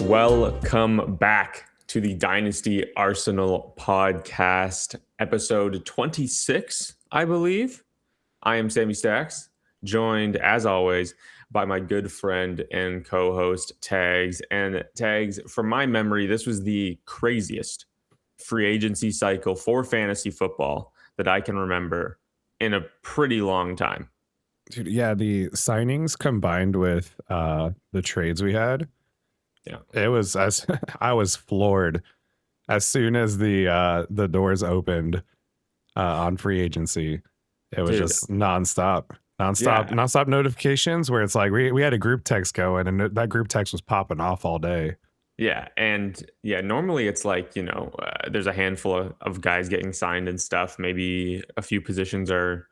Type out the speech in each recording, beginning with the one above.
Welcome back to the Dynasty Arsenal podcast, episode 26, I believe. I am Sammy Tags, joined as always by my good friend and co-host Tags. And Tags, from my memory, this was the craziest free agency cycle for fantasy football that I can remember in a pretty long time. Dude, yeah, the signings combined with the trades we had. Yeah, it was I was floored as soon as the doors opened on free agency. It was just nonstop notifications where it's like we had a group text going and that group text was popping off all day. Yeah, and normally it's like, there's a handful of guys getting signed and stuff. Maybe a few positions are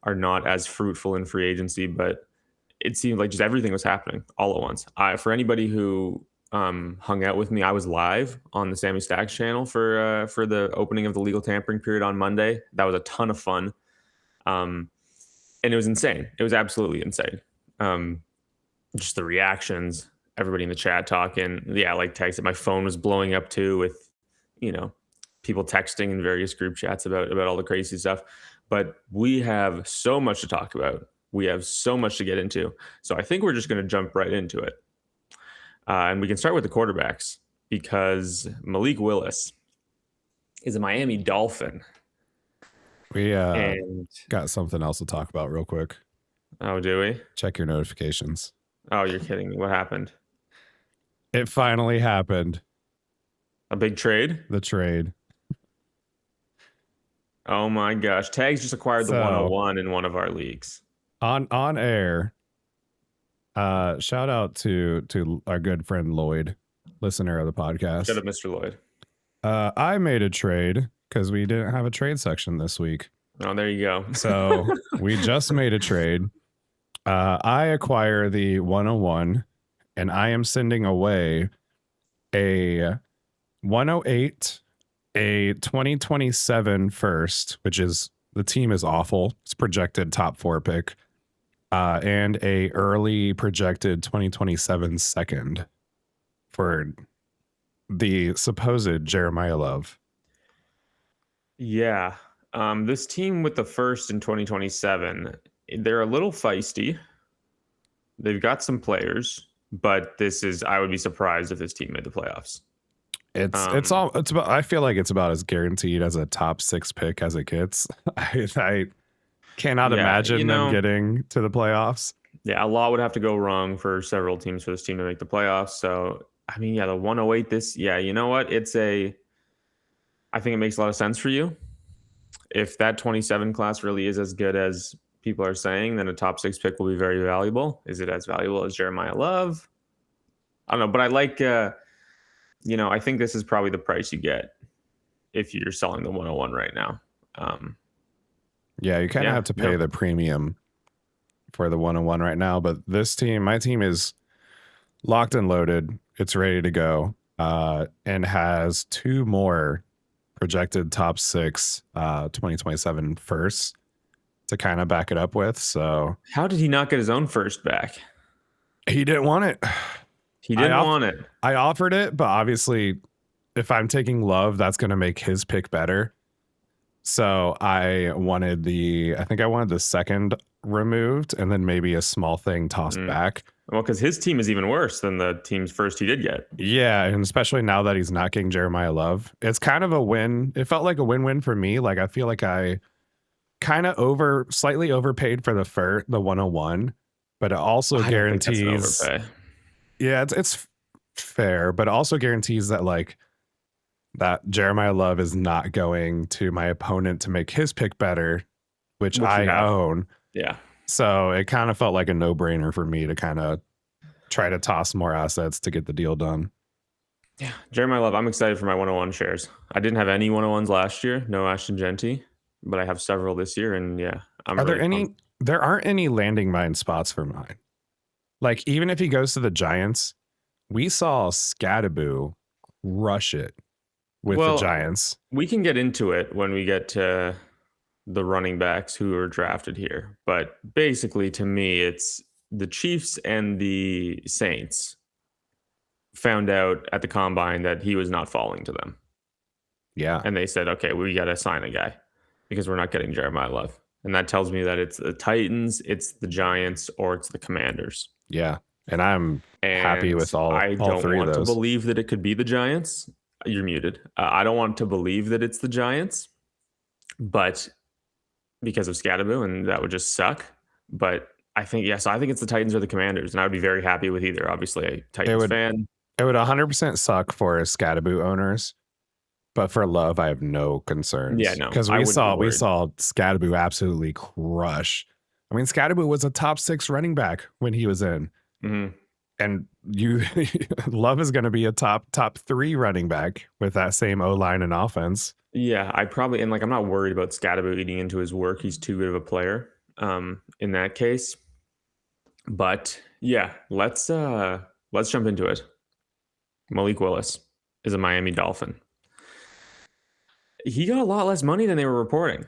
not as fruitful in free agency, but it seemed like just everything was happening all at once. For anybody who hung out with me, I was live on the Sammy Stacks channel for the opening of the legal tampering period on Monday. That was a ton of fun, and it was insane. It was absolutely insane. Just the reactions, everybody in the chat talking. Yeah, like texting. My phone was blowing up too with, people texting in various group chats about all the crazy stuff. But we have so much to talk about. We have so much to get into. So I think we're just going to jump right into it. And we can start with the quarterbacks because Malik Willis is a Miami Dolphin. We got something else to talk about real quick. Oh, do we? Check your notifications. Oh, you're kidding me. What happened? It finally happened. A big trade? The trade. Oh my gosh. Tags just acquired the 101 in one of our leagues. On air. Shout out to our good friend Lloyd, listener of the podcast. Shout out Mr. Lloyd. I made a trade because we didn't have a trade section this week. Oh, there you go. So we just made a trade. I acquire the 101 and I am sending away a 108, a 2027 first, which is the team is awful. It's projected top 4 pick. And a early projected 2027 second for the supposed Jeremiah Love. Yeah. This team with the first in 2027, they're a little feisty. They've got some players, but I would be surprised if this team made the playoffs. I feel like it's about as guaranteed as a top 6 pick as it gets. I cannot imagine them getting to the playoffs. Yeah, a lot would have to go wrong for several teams for this team to make the playoffs. So, the 108, you know what? I think it makes a lot of sense for you. If that 27 class really is as good as people are saying, then a top 6 pick will be very valuable. Is it as valuable as Jeremiah Love? I don't know, but I like, I think this is probably the price you get if you're selling the 101 right now. Yeah, you kind of have to pay the premium for the 101 right now. But my team is locked and loaded. It's ready to go and has 2 more projected top 6 2027 firsts to kind of back it up with. So how did he not get his own first back? He didn't want it. He didn't want it. I offered it, but obviously if I'm taking Love, that's going to make his pick better. So I wanted the second removed and then maybe a small thing tossed back. Well, because his team is even worse than the team's first he did get. Yeah, and especially now that he's not getting Jeremiah Love. It's kind of a win. It felt like a win-win for me. Like I feel like I kind of slightly overpaid for the 101, but it also guarantees. Yeah, it's fair, but it also guarantees that that Jeremiah Love is not going to my opponent to make his pick better, which I own. Yeah. So it kind of felt like a no-brainer for me to kind of try to toss more assets to get the deal done. Yeah. Jeremiah Love, I'm excited for my 101 shares. I didn't have any 101s last year, no Ashton Genty, but I have several this year. And there aren't any landing mine spots for mine. Like, even if he goes to the Giants, we saw Scadaboo rush it with the Giants. We can get into it when we get to the running backs who are drafted here. But basically, to me, it's the Chiefs and the Saints found out at the combine that he was not falling to them. Yeah. And they said, okay, we got to sign a guy because we're not getting Jeremiah Love. And that tells me that it's the Titans, it's the Giants, or it's the Commanders. Yeah. And I'm happy And with I all don't three of want to those. believe that it could be the Giants. You're muted. I don't want to believe that it's the Giants, but because of Scadaboo, and that would just suck. But I think, yes, I think it's the Titans or the Commanders, and I would be very happy with either. Obviously, a It Titans would fan. it would 100% suck for Scadaboo owners, but for Love, I have no Yeah, concerns no, because I wouldn't be we worried. saw Scadaboo absolutely crush. I mean, Scadaboo was a top 6 running back when he was in, Mhm. and you Love is going to be a top 3 running back with that same O line and offense. Yeah, I probably, and like, I'm not worried about Scadaboo eating into his work. He's too good of a player in that case. But yeah, let's jump into it. Malik Willis is a Miami Dolphin. He got a lot less money than they were reporting.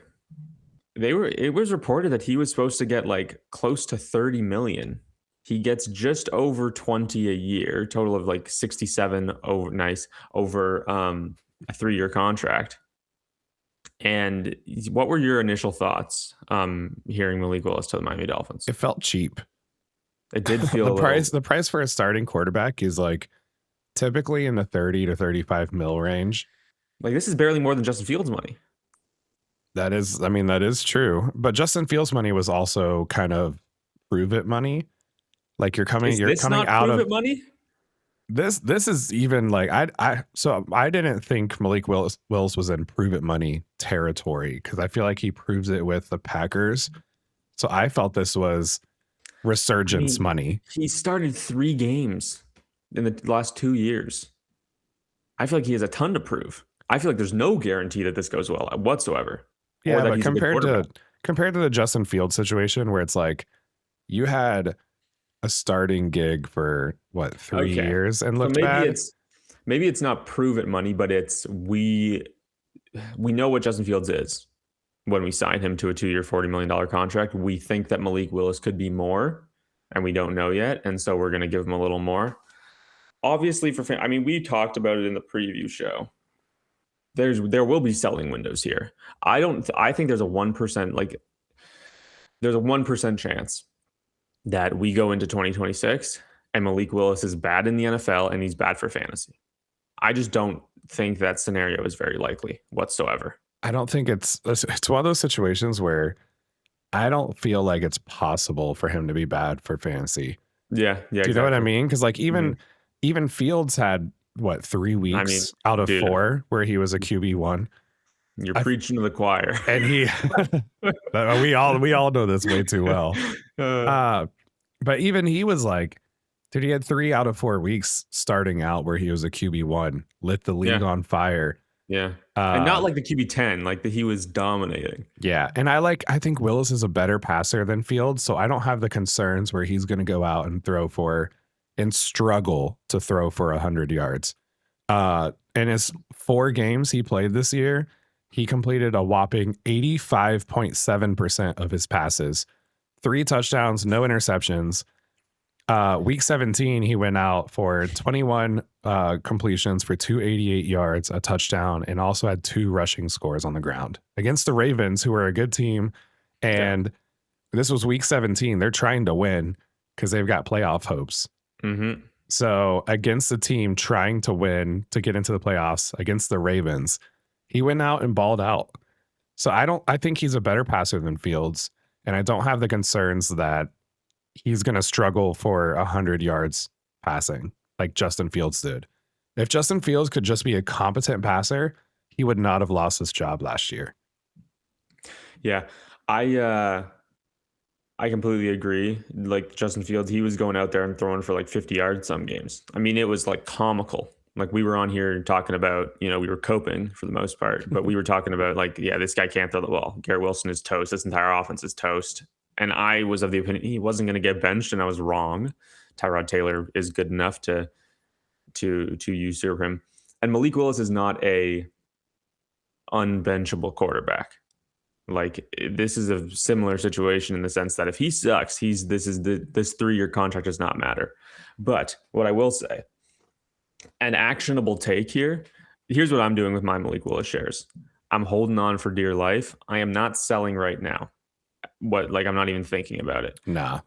It was reported that he was supposed to get like close to 30 million. He gets just over 20 a year, total of like 67 over a 3-year contract. And what were your initial thoughts hearing Malik Willis to the Miami Dolphins? It felt cheap. It did feel a little. The price for a starting quarterback is like typically in the 30 to 35 mil range. Like, this is barely more than Justin Fields' money. That is, I mean, that is true. But Justin Fields' money was also kind of prove it money. Like Is you're this coming not out prove of it money? this is even like so I didn't think Malik Willis was in prove it money territory because I feel like he proves it with the Packers. So I felt this was I resurgence mean, money. he started 3 games in the last 2 years. I feel like he has a ton to prove. I feel like there's no guarantee that this goes well whatsoever, or Yeah, that but he's a good quarterback. compared to the Justin Fields situation where it's like you had a starting gig for what 3 Okay. years and So looked bad. maybe it's not prove it money, but it's we know what Justin Fields is. When we sign him to a 2-year, $40 million contract, we think that Malik Willis could be more, and we don't know yet. And so we're going to give him a little more. Obviously, I mean, we talked about it in the preview show. There will be selling windows here. I think there's a 1%, like, there's a 1% chance that we go into 2026 and Malik Willis is bad in the NFL and he's bad for fantasy. I just don't think that scenario is very likely whatsoever. I don't think it's one of those situations where I don't feel like it's possible for him to be bad for fantasy. Yeah, Do you know what I exactly. mean? Because like Mhm. even Fields had what 3 I mean, weeks out of dude, 4 where he was a QB1. you're I preaching to the choir. and he we all know this way too well. uh, Uh but even he was like, dude, he had 3 out of 4 weeks starting out where he was a QB1, lit the league yeah, on fire. yeah, and Uh not like the QB10, like that he was dominating. yeah, and I think Willis is a better passer than Fields, so I don't have the concerns where he's going to go out and throw for and struggle to throw for 100 yards. In his 4 games he played this year, he completed a whopping 85.7% of his passes, 3 touchdowns, no interceptions. Week 17, he went out for 21 completions for 288 yards, a touchdown, and also had 2 rushing scores on the ground against the Ravens, who are a good team. Yeah. And this was week 17. They're trying to win because they've got playoff hopes. Mm-hmm. So against the team trying to win to get into the playoffs against the Ravens, he went out and balled out. So I think he's a better passer than Fields. And I don't have the concerns that he's going to struggle for 100 yards passing like Justin Fields did. If Justin Fields could just be a competent passer, he would not have lost his job last year. Yeah, I I completely agree. Like, Justin Fields, he was going out there and throwing for like 50 yards some games. I mean, it was like comical. Like, we were on here talking about, we were coping for the most part, but we were talking about, like, yeah, this guy can't throw the ball. Garrett Wilson is toast. This entire offense is toast. And I was of the opinion he wasn't going to get benched, and I was wrong. Tyrod Taylor is good enough to usurp him. And Malik Willis is not a unbenchable quarterback. Like, this is a similar situation in the sense that if he sucks, this 3-year contract does not matter. But what I will say An actionable take here. Here's what I'm doing with my Malik Willis shares. I'm holding on for dear life. I am not selling right now. I'm not even thinking about it. Nah.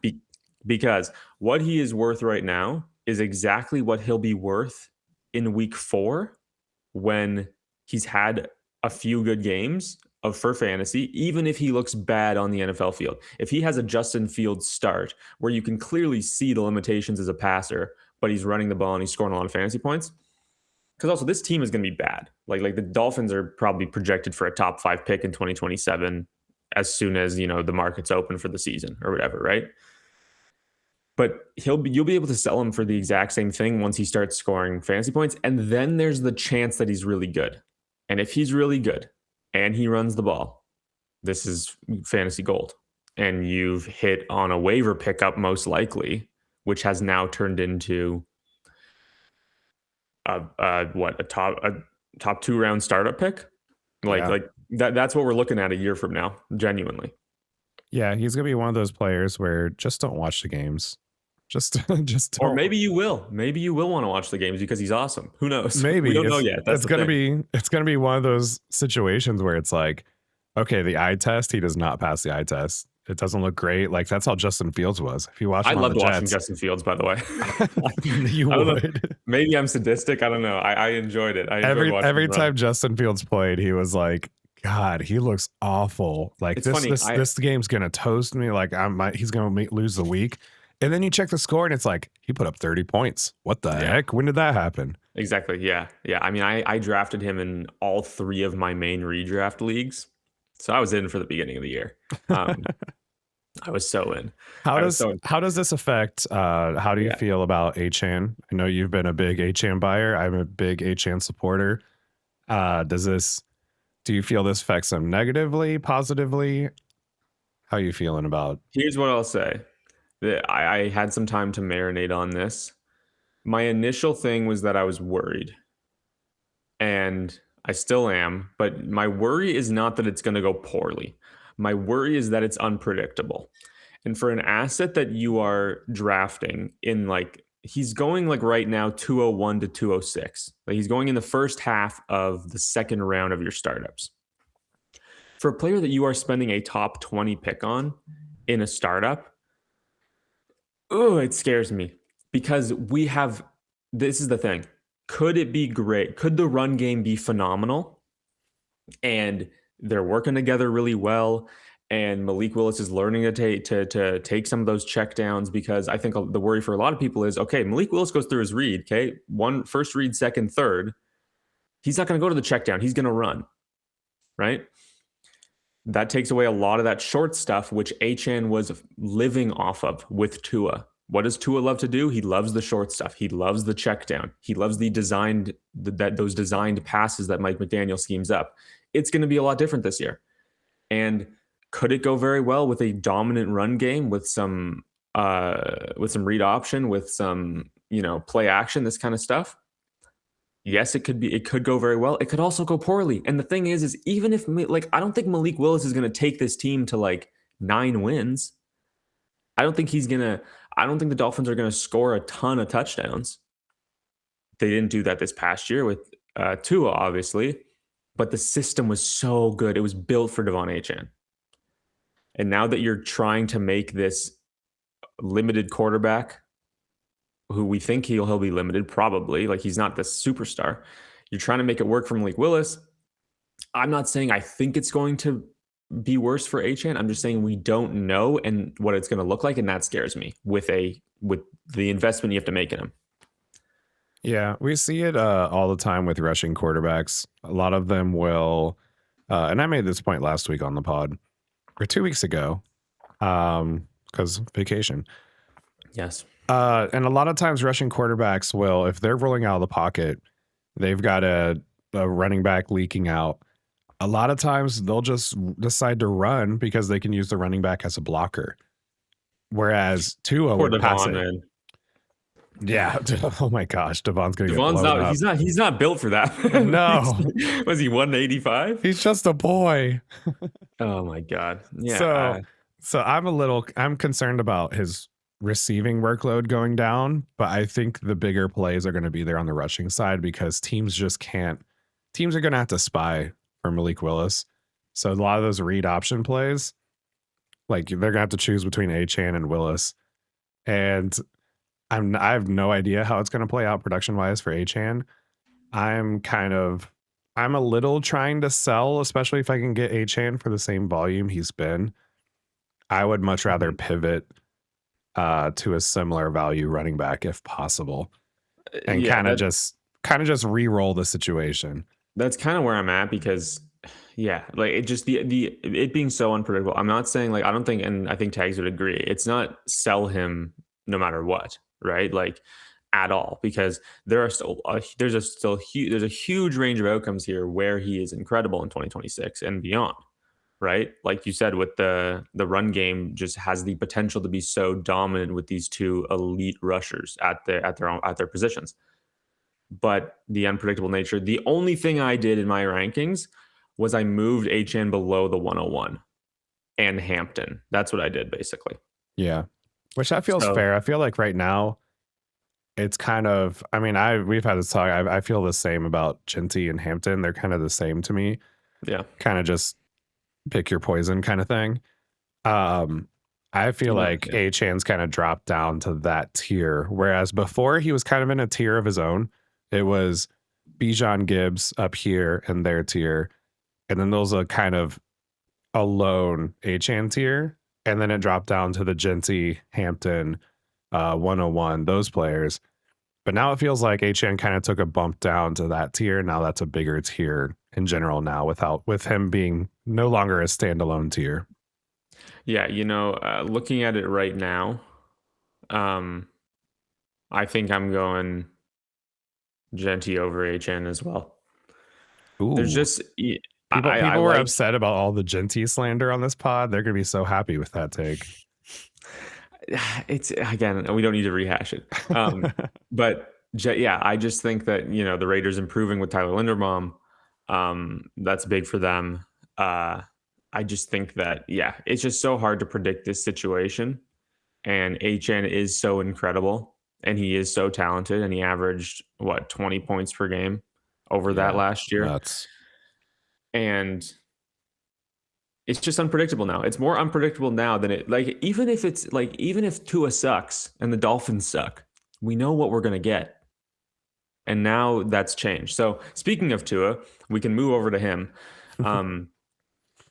Because what he is worth right now is exactly what he'll be worth in week 4 when he's had a few good games for fantasy, even if he looks bad on the NFL field. If he has a Justin Fields start where you can clearly see the limitations as a passer, but he's running the ball and he's scoring a lot of fantasy points. Because also this team is going to be bad. Like the Dolphins are probably projected for a top 5 pick in 2027 as soon as the market's open for the season or whatever, right? But you'll be able to sell him for the exact same thing once he starts scoring fantasy points, and then there's the chance that he's really good. And if he's really good and he runs the ball, this is fantasy gold. And you've hit on a waiver pickup most likely, which has now turned into a top 2 round startup pick. That's what we're looking at a year from now, genuinely. Yeah, he's gonna be one of those players where just don't watch the games. Just don't. Or maybe you will. Maybe you will want to watch the games because he's awesome. Who knows? Maybe We don't know yet. That's gonna be one of those situations where it's like, okay, the eye test, he does not pass the eye test. It doesn't look great. Like that's how Justin Fields was. If you watch him I on loved the watching Jets, Justin Fields, by the way. you I don't know. would. Maybe I'm sadistic. I don't know. I enjoyed it. I enjoyed watching Every him run. time Justin Fields played, he was like, God, he looks awful. Like It's funny. this game's gonna toast me. Like he's gonna lose the week. And then you check the score and it's like he put up 30 points. What the heck? When did that happen? Exactly. Yeah. Yeah. I mean, I drafted him in all 3 of my main redraft leagues. So I was in for the beginning of the year. I was so in. How does this affect how do you feel about Achane? I know you've been a big Achane buyer. I'm a big Achane supporter. Do you feel this affects him negatively, positively? How are you feeling about? Here's what I'll say. I had some time to marinate on this. My initial thing was that I was worried. And I still am, but my worry is not that it's going to go poorly. My worry is that it's unpredictable. And for an asset that you are drafting in he's going right now 201 to 206. Like he's going in the first half of the second round of your startups. For a player that you are spending a top 20 pick on in a startup, it scares me because this is the thing. Could it be great? Could the run game be phenomenal? And they're working together really well. And Malik Willis is learning to take some of those checkdowns because I think the worry for a lot of people is, okay, Malik Willis goes through his read, okay? First read, second, third. He's not going to go to the checkdown. He's going to run, right? That takes away a lot of that short stuff, which Achane was living off of with Tua. What does Tua love to do? He loves the short stuff. He loves the check down. He loves those designed passes that Mike McDaniel schemes up. It's going to be a lot different this year. And could it go very well with a dominant run game with some read option, with some, play action, this kind of stuff? Yes, it could go very well. It could also go poorly. And the thing is even if I don't think Malik Willis is going to take this team to 9 wins. I don't think the Dolphins are going to score a ton of touchdowns. They didn't do that this past year with Tua, obviously, but the system was so good. It was built for Devon Achane. And now that you're trying to make this limited quarterback, who we think he'll be limited, probably, he's not the superstar. You're trying to make it work for Malik Willis. I'm not saying I think it's going to be worse for Achane. I'm just saying we don't know and what it's going to look like, and that scares me with the investment you have to make in him. Yeah, we see it all the time with rushing quarterbacks. A lot of them will, and I made this point last week on the pod, or 2 weeks ago, because vacation. Yes. And a lot of times rushing quarterbacks will, if they're rolling out of the pocket, they've got a running back leaking out. A lot of times they'll just decide to run because they can use the running back as a blocker. Whereas Tua would pass it. Man. Yeah. Oh my gosh. Devon's going to get blown up. He's not built for that. No. Was he 185? He's just a boy. Oh my God. Yeah. So I'm concerned about his receiving workload going down, but I think the bigger plays are going to be there on the rushing side because teams just can't. Teams are going to have to spy for Malik Willis. So a lot of those read option plays, like they're going to have to choose between Achan and Willis. And I have no idea how it's going to play out production wise for Achan. I'm a little trying to sell, especially if I can get Achan for the same volume he's been. I would much rather pivot to a similar value running back if possible, and Yeah, kind of just re-roll the situation. that's kind of where I'm at because yeah, like it just the it being so unpredictable. I'm not saying like I don't think, and I think Tags would agree. It's not sell him no matter what, right? Like at all, because there are still there's a huge range of outcomes here where he is incredible in 2026 and beyond, right? Like you said, with the run game just has the potential to be so dominant with these two elite rushers at their positions. But the unpredictable nature. The only thing I did in my rankings was I moved HN below the 101 and Hampton. That's what I did basically. Yeah, which that feels fair. I feel like right now it's kind of. I mean, we've had this talk. I feel the same about Chinty and Hampton. They're kind of the same to me. Yeah, kind of just pick your poison kind of thing. I feel like Achan's kind of dropped down to that tier, whereas before he was kind of in a tier of his own. It was Bijan Gibbs up here in their tier, and then those are kind of a lone Achan tier, and then it dropped down to the Genty, Hampton, 101, those players. But now it feels like Achan kind of took a bump down to that tier. Now that's a bigger tier in general now, with him being no longer a standalone tier. Yeah, looking at it right now, I think I'm going Genty over HN as well. Ooh. There's just people were upset about all the Genty slander on this pod. They're gonna be so happy with that take. It's again, we don't need to rehash it. But yeah, I just think that the Raiders improving with Tyler Linderbaum, that's big for them. I just think that it's just so hard to predict this situation, and HN is so incredible. And he is so talented, and he averaged 20 points per game over that last year. And it's just unpredictable now. It's more unpredictable now than even if Tua sucks and the Dolphins suck, we know what we're going to get. And now that's changed. So speaking of Tua, we can move over to him.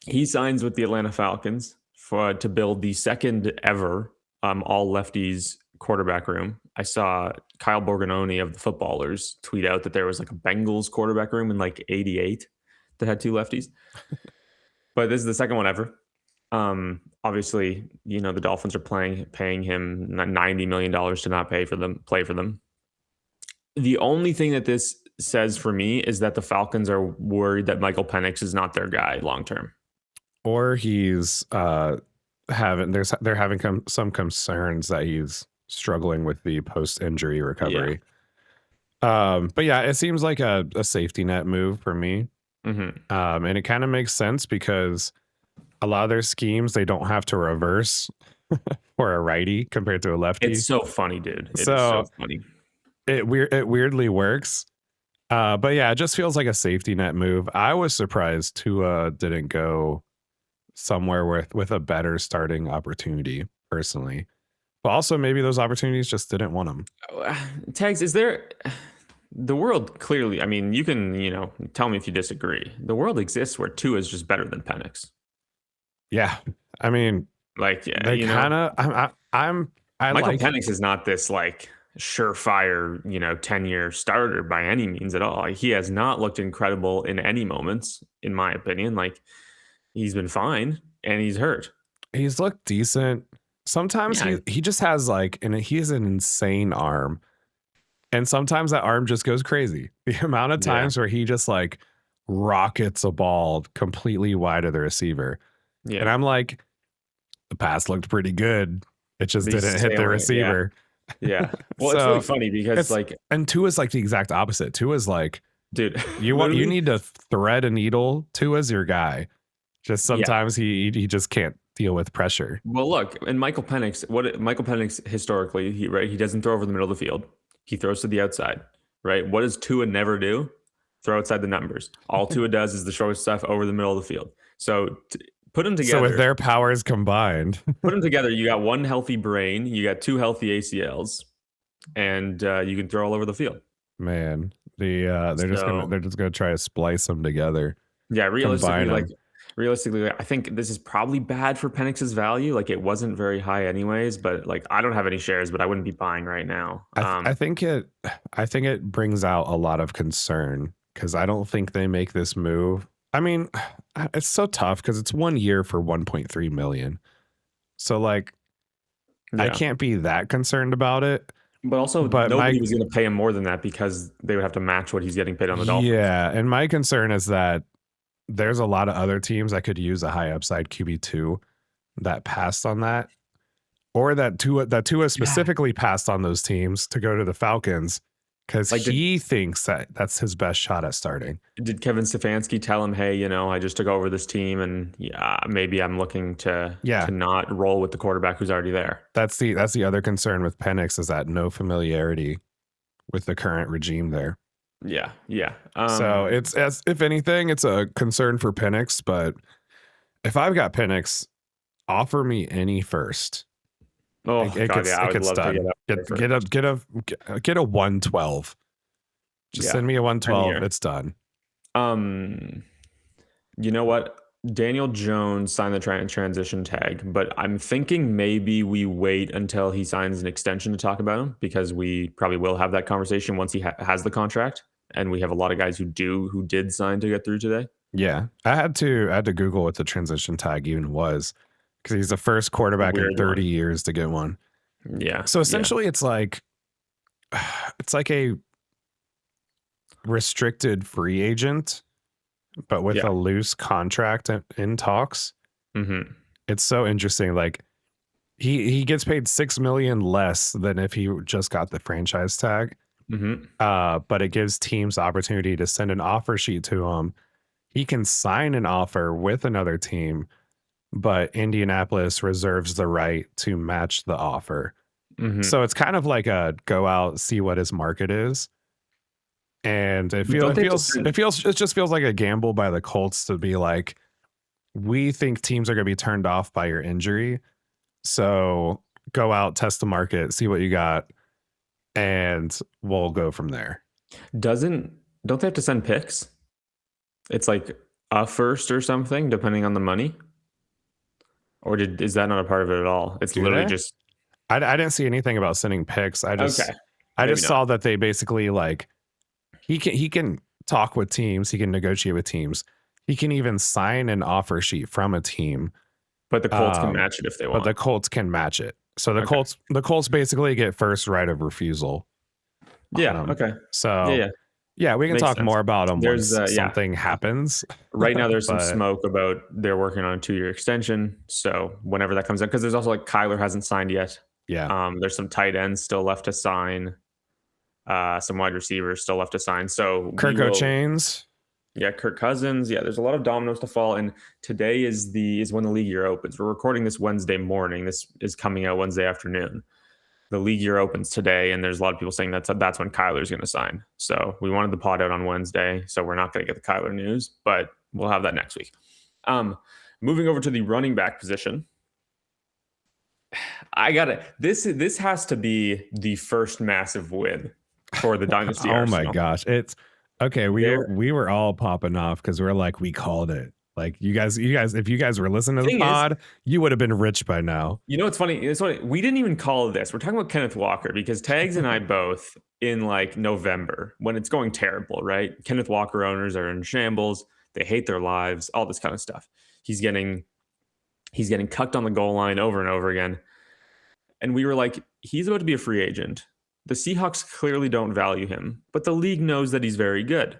He signs with the Atlanta Falcons to build the second ever all lefties quarterback room. I saw Kyle Borgognoni of the Footballers tweet out that there was like a Bengals quarterback room in like 88 that had two lefties. But this is the second one ever. Obviously, the Dolphins are paying him $90 million to not play for them. The only thing that this says for me is that the Falcons are worried that Michael Penix is not their guy long term, or he's they're having some concerns that he's struggling with the post-injury recovery. But yeah, it seems like a safety net move for me. And it kind of makes sense because a lot of their schemes, they don't have to reverse for a righty compared to a lefty. It's so funny, dude. It is so funny. It weirdly works. But yeah, it just feels like a safety net move. I was surprised Tua didn't go somewhere with a better starting opportunity personally. But also maybe those opportunities just didn't want them. Tags, is there the world clearly, I mean, you can, tell me if you disagree. The world exists where Tua is just better than Penix. Yeah. I mean, they kind of Michael Penix is not this like surefire, 10-year starter by any means at all. He has not looked incredible in any moments, in my opinion. Like he's been fine and he's hurt. He's looked decent. Sometimes he just has he has an insane arm. And sometimes that arm just goes crazy. The amount of times where he just rockets a ball completely wide of the receiver. Yeah. And I'm like, the pass looked pretty good. It just didn't hit the receiver. Yeah. Well, so, it's really funny because and Tua's the exact opposite. Tua's dude, you need to thread a needle. Tua's your guy. Just sometimes he just can't deal with pressure. Well, look, and Michael Penix historically, he doesn't throw over the middle of the field. He throws to the outside, right? What does Tua never do? Throw outside the numbers. All Tua does is the short stuff over the middle of the field. So put them So with together. their powers combined, Put them together. You got one healthy brain. You got two healthy ACLs, and you can throw all over the field. man, So they're just gonna try to splice them together, yeah, combine them. realistically, I think this is probably bad for Penix's value. Like it wasn't very high anyways, but like I don't have any shares, but I wouldn't be buying right now. I think it brings out a lot of concern because I don't think they make this move. I mean, it's so tough because it's 1 year for 1.3 million. So like, I Yeah. can't be that concerned about it. But also But nobody was going to pay him more than that because they would have to match what he's getting paid on the Dolphins. yeah, and my concern is that there's a lot of other teams that could use a high upside QB2 that passed on that, or that Tua specifically passed on those teams to go to the Falcons because Like he thinks that that's his best shot at starting. did Kevin Stefanski tell him, "Hey, I just took over this team and yeah, maybe I'm looking to Yeah, not roll with the quarterback who's already there." that's the other concern with Penix is that no familiarity with the current regime there. Yeah, yeah. So it's as if anything, it's a concern for Penix. But if I've got Penix, offer me any first. Oh It God, gets yeah, I it would gets love to done. Get a 112. Just Yeah, send me a I'm 112. here. It's done. You know what? Daniel Jones signed the transition tag, but I'm thinking maybe we wait until he signs an extension to talk about him because we probably will have that conversation once he has the contract, and we have a lot of guys who did sign to get through today. Yeah, I had to Google what the transition tag even was because he's the first It's a quarterback in weird 30 one. years to get one. Yeah, So yeah, essentially, it's like a restricted free agent, but with yeah. a loose contract in talks. Mm-hmm. It's so interesting. Like he gets paid 6 million less than if he just got the franchise tag. Mm-hmm. But it gives teams the opportunity to send an offer sheet to him. He can sign an offer with another team, but Indianapolis reserves the right to match the offer. Mm-hmm. So it's kind of like a go out, see what his market is. And But don't they have to send? it just feels like a gamble by the Colts to be like, we think teams are going to be turned off by your injury. So go out, test the market, see what you got, and we'll go from there. Doesn't don't they have to send picks? It's like a first or something, depending on the money. Or is that not a part of it at all? It's Do literally they? just I didn't see anything about sending picks. okay. I Maybe just not. saw that they basically like he can talk with teams, he can negotiate with teams. He can even sign an offer sheet from a team. But the Colts can match it if they But want. the Colts can match it. So Okay. The Colts basically get first right of refusal on Yeah. them. Okay. Yeah. So Yeah. yeah, we can Makes talk sense. more about them There's once yeah. something happens. Right now, there's some But smoke about they're working on a 2-year extension. So whenever that comes out, because there's also like Kyler hasn't signed yet. yeah, There's some tight ends still left to sign. Some wide receivers still left to sign. So we Kirko will. Chains. Yeah, Kirk Cousins. Yeah, there's a lot of dominoes to fall, and today is when the league year opens. We're recording this Wednesday morning. This is coming out Wednesday afternoon. The league year opens today, and there's a lot of people saying that's when Kyler's going to sign. So we wanted the pod out on Wednesday, so we're not going to get the Kyler news, but we'll have that next week. Moving over to the running back position, I got it. This has to be the first massive win for the Dynasty Oh my Arsenal. gosh. It's okay. There, We were all popping off because we're like, we called it. Like you guys, if you guys were listening to the thing is, pod, you would have been rich by now. It's funny. It's funny. We didn't even call this. We're talking about Kenneth Walker because Tags and I both in like November when it's going terrible, right? Kenneth Walker owners are in shambles. They hate their lives, all this kind of stuff. He's getting cucked on the goal line over and over again. And we were like, he's about to be a free agent. The Seahawks clearly don't value him, but the league knows that he's very good.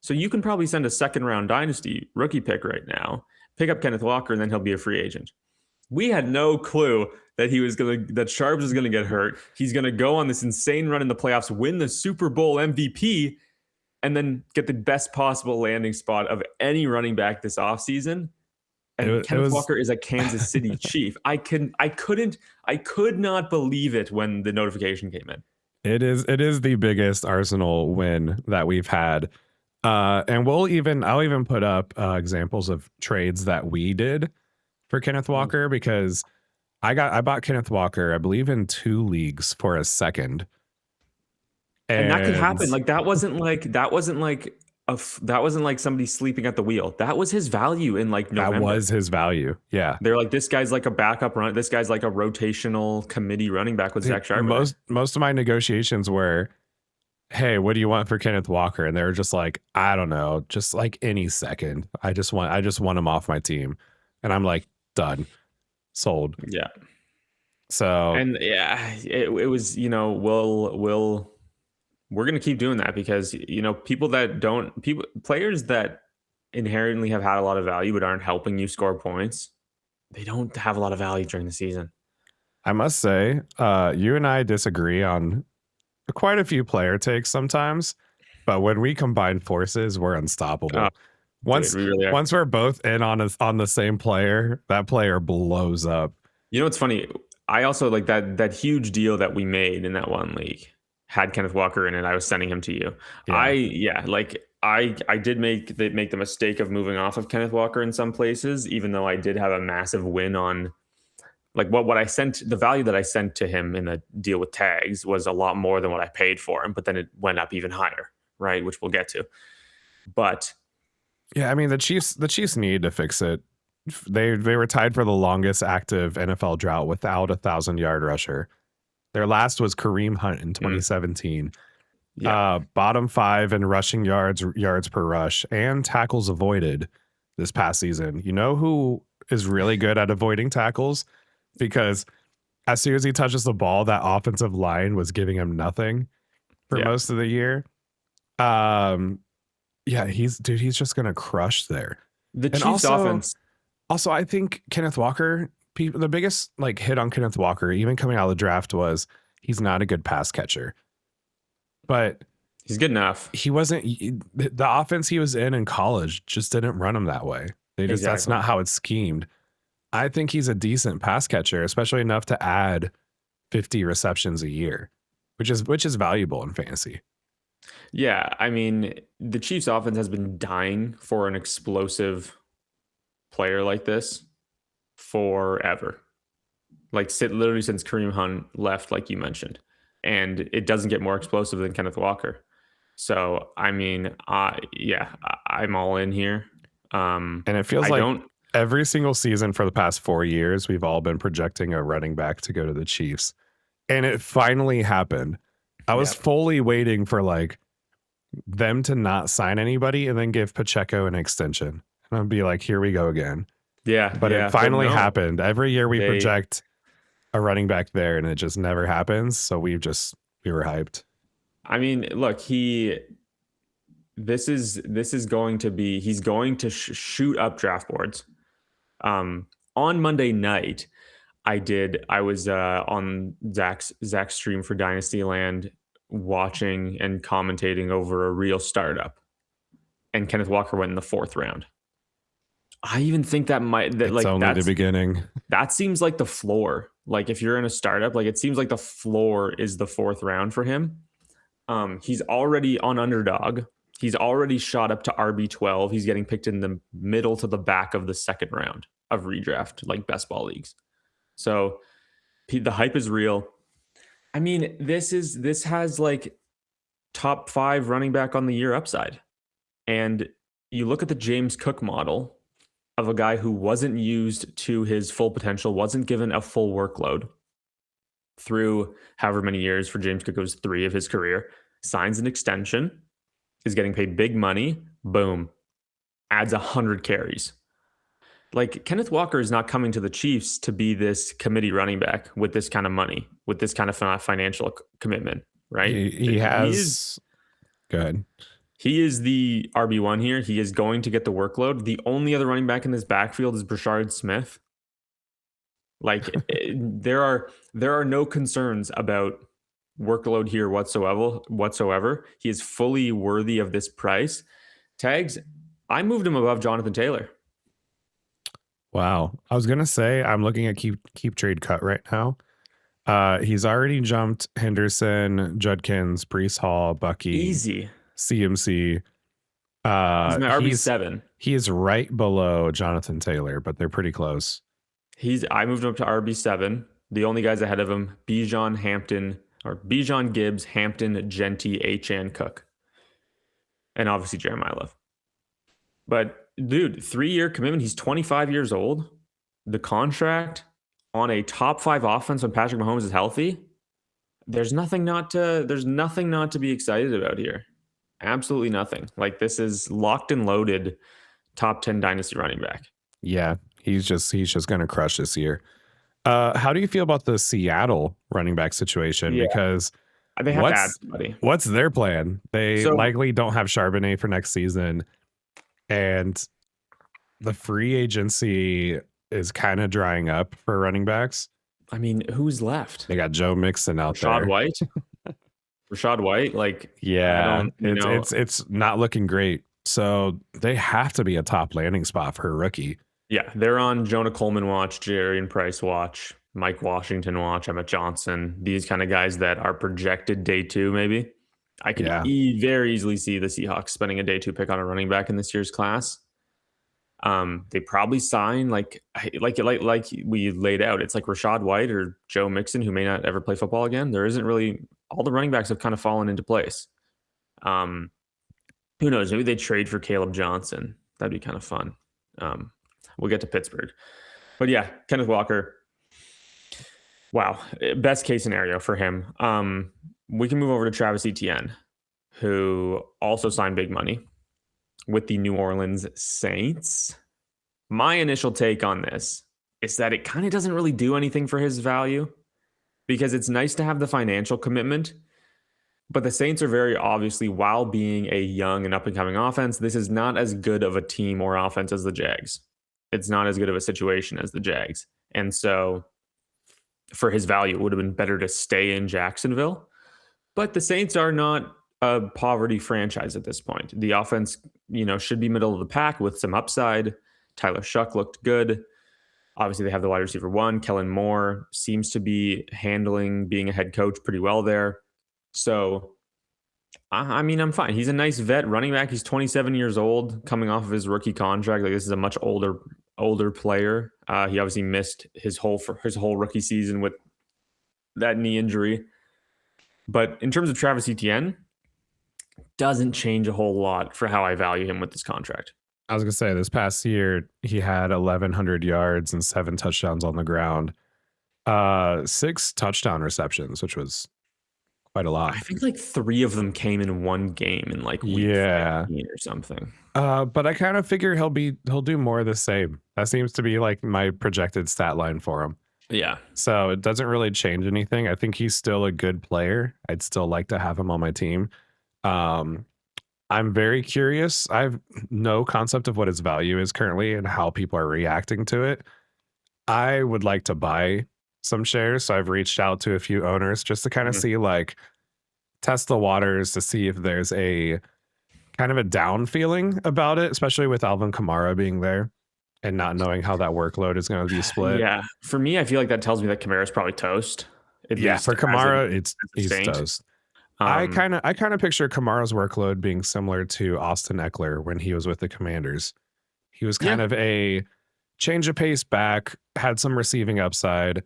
So you can probably send a second round dynasty rookie pick right now, pick up Kenneth Walker, and then he'll be a free agent. We had no clue that that Sharps was gonna get hurt. He's gonna go on this insane run in the playoffs, win the Super Bowl MVP, and then get the best possible landing spot of any running back this offseason. And it Kenneth was Walker is a Kansas City Chief. I could not believe it when the notification came in. it is the biggest Arsenal win that we've had. And I'll even put up examples of trades that we did for Kenneth Mm. Walker, because I bought Kenneth Walker, I believe, in 2 leagues for a second. And that could And happen. Like that wasn't like somebody sleeping at the wheel. That was his value in like that November. was his value. Yeah. They're like, this guy's like a backup run. This guy's like a rotational committee running back with Dude, Zach Charbonnet. most of my negotiations were, hey, what do you want for Kenneth Walker? And they were just like, I don't know, just like any second. I just want him off my team. And I'm like, done, sold. Yeah. So And yeah, it was, we're going to keep doing that because, players that inherently have had a lot of value but aren't helping you score points, they don't have a lot of value during the season. I must say, you and I disagree on quite a few player takes sometimes, but when we combine forces, we're Oh, unstoppable. dude, Once we really are. once we're both in on the same player, that player blows up. You know what's funny? I also like that huge deal that we made in that one league had Kenneth Walker in it. I was sending him to you. Yeah. I did make the mistake of moving off of Kenneth Walker in some places, even though I did have a massive win on like what I sent. The value that I sent to him in the deal with Tags was a lot more than what I paid for him, but then it went up even higher, right? Which we'll get to. But Yeah, I mean the Chiefs need to fix it. They were tied for the longest active NFL drought without a 1,000-yard rusher. Their last was Kareem Hunt in mm, 2017. yeah, Bottom 5 in rushing yards per rush, and tackles avoided this past season. You know who is really good at avoiding tackles? Because as soon as he touches the ball, that offensive line was giving him nothing for yeah. most of the year. Um, yeah, he's just gonna crush there. The And Chiefs' offense. also, I think Kenneth Walker, the biggest like hit on Kenneth Walker, even coming out of the draft, was he's not a good pass catcher. But He's good enough. he wasn't, the offense he was in college just didn't run him that way. That's Exactly. not how it's schemed. I think he's a decent pass catcher, especially enough to add 50 receptions a year, which is valuable in fantasy. Yeah, I mean, the Chiefs offense has been dying for an explosive player like this forever. Like literally since Kareem Hunt left, like you mentioned. And it doesn't get more explosive than Kenneth Walker. So, I mean, I'm all in here. And it feels I like don't every single season for the past 4 years, we've all been projecting a running back to go to the Chiefs. And it finally happened. I was yeah. fully waiting for like them to not sign anybody and then give Pacheco an extension. And I'd be like, here we go again. Yeah, But it yeah, but finally no. happened. Every year we They project a running back there and it just never happens. So we were hyped. I mean, look, this is going to be he's going to shoot up draft boards. On Monday night, I was on Zach's stream for Dynasty Land, watching and commentating over a real startup, and Kenneth Walker went in the 4th round. I even think It's only the beginning. that seems like the floor. Like if you're in a startup, like it seems like the floor is the 4th round for him. He's already on underdog. He's already shot up to RB12. He's getting picked in the middle to the back of the 2nd round of redraft, like best ball leagues. So the hype is real. I mean, this has like top 5 running back on the year upside. And you look at the James Cook model of a guy who wasn't used to his full potential, wasn't given a full workload through however many years. For James Cook, it was 3 of his career, signs an extension, is getting paid big money, boom, adds 100 carries. Like Kenneth Walker is not coming to the Chiefs to be this committee running back with this kind of money, with this kind of financial commitment, right? He He is has good. he is the RB1 here. He is going to get the workload. The only other running back in this backfield is Brashard Smith. Like there are no concerns about workload here whatsoever. He is fully worthy of this price. Tags, I moved him above Jonathan Taylor. Wow. I was gonna say I'm looking at keep trade cut right now. He's already jumped Henderson, Judkins, Brees Hall, Bucky, Easy. CMC. He's my RB7. He is right below Jonathan Taylor, but they're pretty close. I moved him up to RB7. The only guys ahead of him, Bijan Gibbs, Hampton, Genty, Achan, Cook. And obviously Jeremiah Love. But dude, 3-year commitment. He's 25 years old. The contract on a top 5 offense when Patrick Mahomes is healthy. There's nothing not to be excited about here. Absolutely nothing. Like, this is locked and loaded top 10 dynasty running back. Yeah, he's just gonna crush this year. How do you feel about the Seattle running back situation? Yeah, Because they have to add what's somebody. what's their plan? They So, likely don't have Charbonnet for next season, and the free agency is kind of drying up for running backs. I mean, who's left? They got Joe Mixon out Rashad there. White? Rashad White? Like, I Yeah, don't, it's not looking great. So they have to be a top landing spot for a rookie. yeah, they're on Jonah Coleman watch, Jerry and Price watch, Mike Washington watch, Emmett Johnson, these kind of guys that are projected day 2, maybe. I could Yeah, very easily see the Seahawks spending a day 2 pick on a running back in this year's class. They probably sign like we laid out. It's like Rashad White or Joe Mixon, who may not ever play football again. There isn't really, all the running backs have kind of fallen into place. Um, who knows? Maybe they trade for Caleb Johnson. That'd be kind of fun. We'll get to Pittsburgh, but yeah, Kenneth Walker. Wow, best case scenario for him. We can move over to Travis Etienne, who also signed big money with the New Orleans Saints. My initial take on this is that it kind of doesn't really do anything for his value, because it's nice to have the financial commitment, but the Saints are very obviously, while being a young and up and coming offense, this is not as good of a team or offense as the Jags. It's not as good of a situation as the Jags. And so for his value, it would have been better to stay in Jacksonville. But the Saints are not a poverty franchise at this point. The offense, should be middle of the pack with some upside. Tyler Shuck looked good. Obviously, they have the wide receiver 1. Kellen Moore seems to be handling being a head coach pretty well there. So, I mean, I'm fine. He's a nice vet running back. He's 27 years old, coming off of his rookie contract. Like, this is a much older player. He obviously missed his whole rookie season with that knee injury. But in terms of Travis Etienne, doesn't change a whole lot for how I value him with this contract. I was gonna say this past year he had 1,100 yards and 7 touchdowns on the ground, 6 touchdown receptions, which was quite a lot. I think like 3 of them came in one game in like week Yeah, 15 or something. but I kind of figure he'll do more of the same. That seems to be like my projected stat line for him. Yeah. So it doesn't really change anything. I think he's still a good player. I'd still like to have him on my team. Um, I'm very curious. I have no concept of what his value is currently and how people are reacting to it. I would like to buy some shares. So I've reached out to a few owners just to kind of Mhm. see, like, test the waters to see if there's a kind of a down feeling about it, especially with Alvin Kamara being there and not knowing how that workload is going to be split. Yeah. For me, I feel like that tells me that Kamara's probably toast. At Yeah, least for Kamara, as a he's Saint. toast. I Um, kind of picture Kamara's workload being similar to Austin Eckler when he was with the Commanders. He was yeah. kind of a change of pace back, had some receiving upside,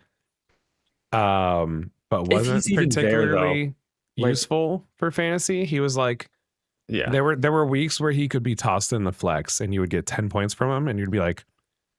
but If he's wasn't even there, though, particularly like, useful for fantasy. He was like, yeah, there were weeks where he could be tossed in the flex and you would get 10 points from him and you'd be like,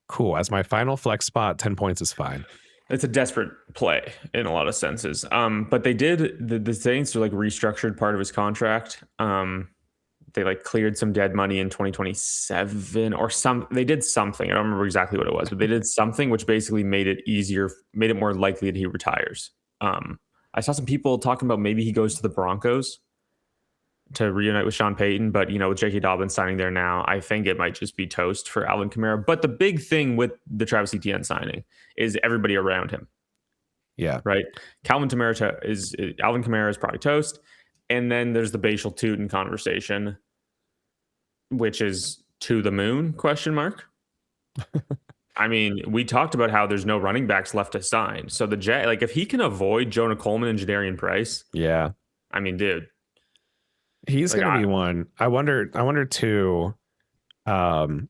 cool, as my final flex spot, 10 points is fine. it's a desperate play in a lot of senses. But they did, the Saints are like restructured part of his contract. They like cleared some dead money in 2027 or they did something. I don't remember exactly what it was, but they did something which basically made it more likely that he retires. I saw some people talking about maybe he goes to the Broncos to reunite with Sean Payton, but with J.K. Dobbins signing there now, I think it might just be toast for Alvin Kamara. But the big thing with the Travis Etienne signing is everybody around him, Yeah. right? Alvin Kamara is probably toast, and then there's the Bashal Tootin conversation, which is to the moon? Question mark. I mean, we talked about how there's no running backs left to sign. So the Jet, like if he can avoid Jonah Coleman and Jadarian Price, Yeah. I mean, dude, He's like going to be one. I wonder too, um,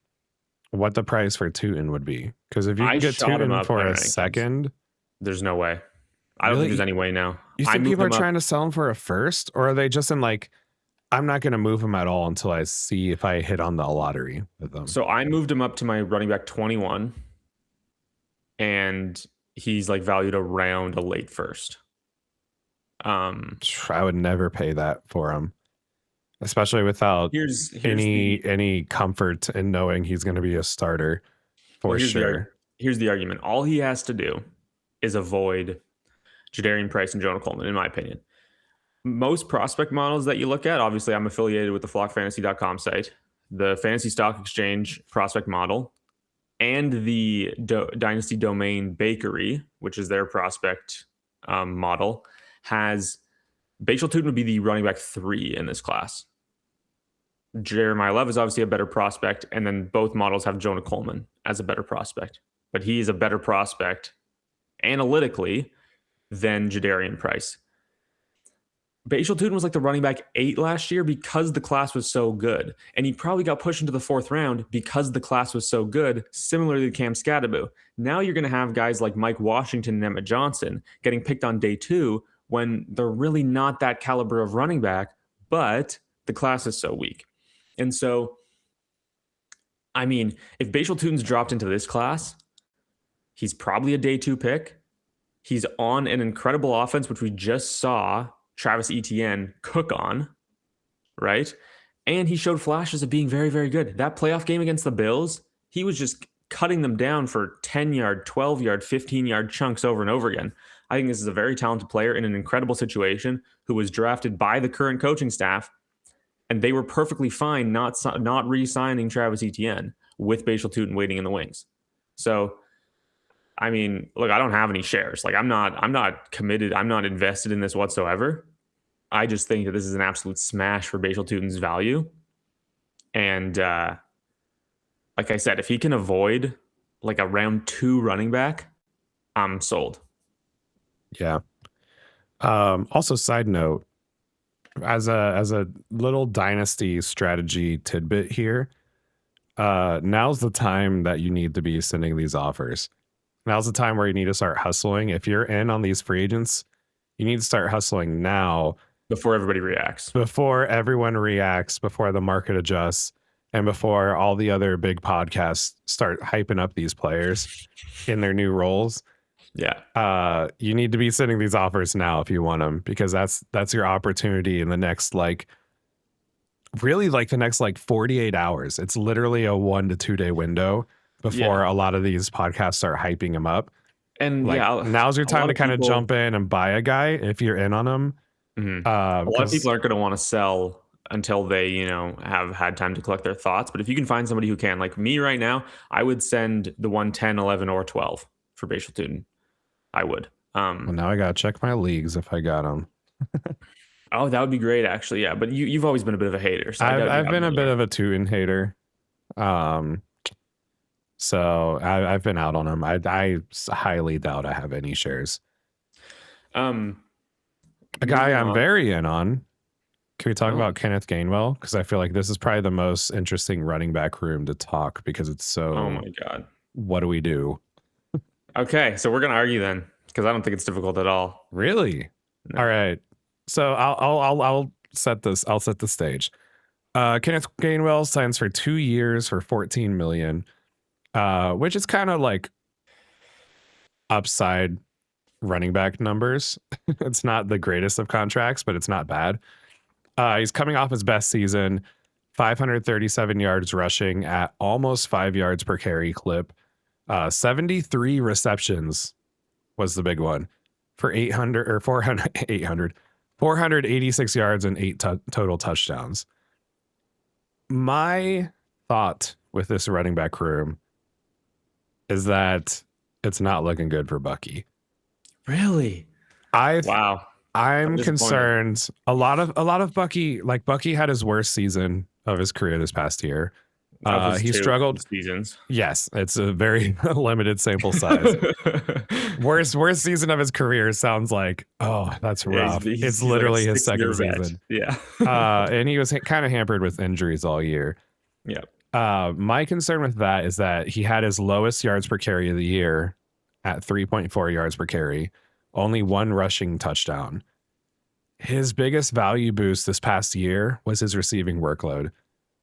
what the price for Tootin would be. Because if you I can get shot him Tootin up my for a rankings. second, There's no way. I don't think there's really? any way now. You I think moved people are him up. trying to sell him for a first? Or are they just in like, I'm not going to move him at all until I see if I hit on the lottery with them? So I moved him up to my running back 21, and he's like valued around a late first. I would never pay that for him, especially without Here's the any comfort in knowing he's going to be a starter well for sure. here's the argument. All he has to do is avoid Jadarian Price and Jonah Coleman, in my opinion. Most prospect models that you look at, obviously, I'm affiliated with the flockfantasy.com site, the Fantasy Stock Exchange prospect model, and the Dynasty Domain Bakery, which is their prospect model, has Bashal Tootin would be the running back 3 in this class. Jeremiah Love is obviously a better prospect, and then both models have Jonah Coleman as a better prospect. But he is a better prospect analytically than Jadarian Price. Bashal Tootin was like the running back 8 last year because the class was so good. And he probably got pushed into the 4th round because the class was so good, similarly to Cam Scadaboo. Now you're going to have guys like Mike Washington and Emmett Johnson getting picked on day 2 when they're really not that caliber of running back, but the class is so weak. And so, I mean, if Bashal Tootin's dropped into this class, he's probably a day 2 pick. He's on an incredible offense, which we just saw Travis Etienne cook on, right? And he showed flashes of being very, very good. That playoff game against the Bills, he was just cutting them down for 10-yard, 12-yard, 15-yard chunks over and over again. I think this is a very talented player in an incredible situation who was drafted by the current coaching staff, and they were perfectly fine not re-signing Travis Etienne with Bashal Tootin waiting in the wings. So, I mean, look, I don't have any shares. Like I'm not committed. I'm not invested in this whatsoever. I just think that this is an absolute smash for Bashal Tootin's value. And like I said, if he can avoid like a round 2 running back, I'm sold. Yeah. Also, side note, as a little dynasty strategy tidbit here, now's the time that you need to be sending these offers. Now's the time where you need to start hustling. If you're in on these free agents, you need to start hustling now Before everybody reacts. before everyone reacts, before the market adjusts, and before all the other big podcasts start hyping up these players in their new roles. Yeah. You need to be sending these offers now if you want them, because that's your opportunity in the next really like the next 48 hours. It's literally a 1 to 2 day window before a lot of these podcasts start hyping them up. And Like now's your a time lot to of kind of people, jump in and buy a guy if you're in on him. a lot of people Because aren't going to want to sell until they, have had time to collect their thoughts. But if you can find somebody who can, like me right now, I would send the 1, 10, 11, or 12 for Bashal Tootin. I would. well, now I gotta check my leagues if I got them. Oh, that would be great, actually. Yeah, but you've always been a bit of a hater, so I doubt you I've have been a bit another. of a Tootin hater. So I've been out on him. I highly doubt I have any shares. A guy Moving I'm on. very in on. Can we talk Oh. about Kenneth Gainwell? Because I feel like this is probably the most interesting running back room to talk, because it's so. Oh my god. What do we do? Okay, so we're gonna argue then, because I don't think it's difficult at all. Really? No. All right. So I'll set this. I'll set the stage. Kenneth Gainwell signs for 2 years for $14 million, which is kind of like upside running back numbers. It's not the greatest of contracts, but it's not bad. He's coming off his best season, 537 yards rushing at almost 5 yards per carry clip. 73 receptions was the big one for 486 yards and 8 total touchdowns. My thought with this running back room is that it's not looking good for Bucky. Really? Wow. I'm disappointed. concerned. A lot of Bucky, like Bucky had his worst season of his career this past year. Of his He 2 struggled. seasons. Yes, it's a very limited sample size. Worst season of his career sounds like, oh, that's Yeah, rough. It's he's like a literally his 6-year second vet. season. Yeah. And he was kind of hampered with injuries all year. Yeah. My concern with that is that he had his lowest yards per carry of the year at 3.4 yards per carry, only one rushing touchdown. His biggest value boost this past year was his receiving workload.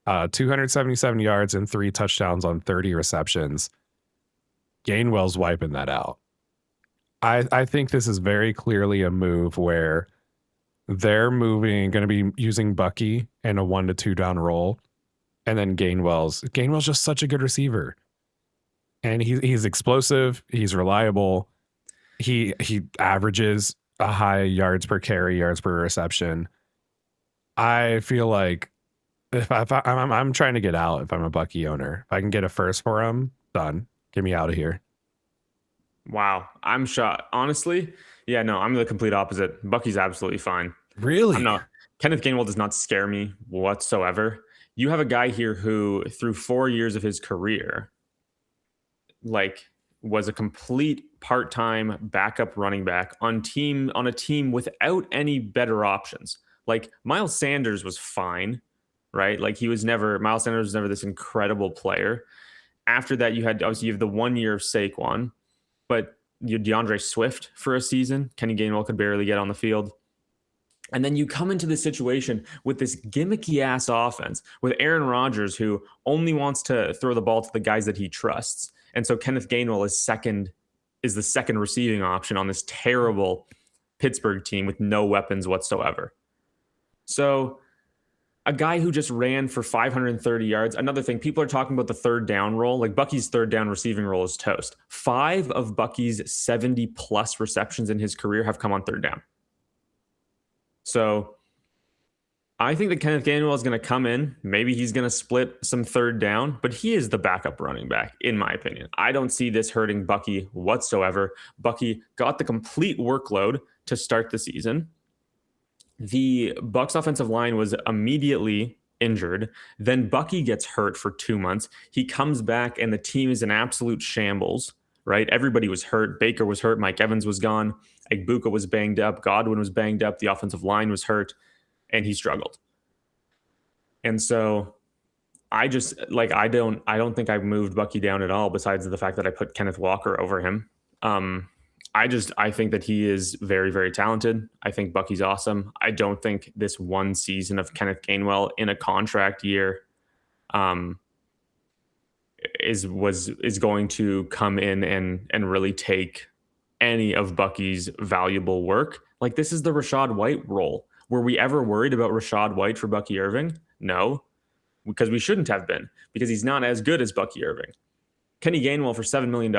277 yards and 3 touchdowns on 30 receptions. Gainwell's wiping that out. I think this is very clearly a move where they're going to be using Bucky in a 1 to 2 down role. And then Gainwell's just such a good receiver. And he's explosive. He's reliable. He averages a high yards per carry, yards per reception. I feel like if I'm trying to get out, if I'm a Bucky owner, if I can get a first for him, done. Get me out of here. Wow. I'm shocked. Honestly, yeah, no, I'm the complete opposite. Bucky's absolutely fine. Really? I'm not. Kenneth Gainwell does not scare me whatsoever. You have a guy here who, through 4 years of his career, like was a complete part-time backup running back on a team without any better options. Like Miles Sanders was fine, right? Like Miles Sanders was never this incredible player. After that, you have the 1 year of Saquon, but you had DeAndre Swift for a season. Kenny Gainwell could barely get on the field. And then you come into this situation with this gimmicky ass offense with Aaron Rodgers, who only wants to throw the ball to the guys that he trusts. And so Kenneth Gainwell is the second receiving option on this terrible Pittsburgh team with no weapons whatsoever. So a guy who just ran for 530 yards. Another thing, people are talking about the third down role. Like Bucky's third down receiving role is toast. 5 of Bucky's 70 plus receptions in his career have come on third down. So I think that Kenneth Gainwell is going to come in. Maybe he's going to split some third down, but he is the backup running back, in my opinion. I don't see this hurting Bucky whatsoever. Bucky got the complete workload to start the season. The Bucs offensive line was immediately injured. Then Bucky gets hurt for 2 months. He comes back and the team is in absolute shambles, right? Everybody was hurt. Baker was hurt. Mike Evans was gone. Egbuka was banged up. Godwin was banged up. The offensive line was hurt, and he struggled. And so I don't think I've moved Bucky down at all, besides the fact that I put Kenneth Walker over him. I think that he is very, very talented. I think Bucky's awesome. I don't think this one season of Kenneth Gainwell in a contract year is going to come in and really take any of Bucky's valuable work. Like, this is the Rachaad White role. Were we ever worried about Rachaad White for Bucky Irving? No, because we shouldn't have been, because he's not as good as Bucky Irving. Kenny Gainwell for $7 million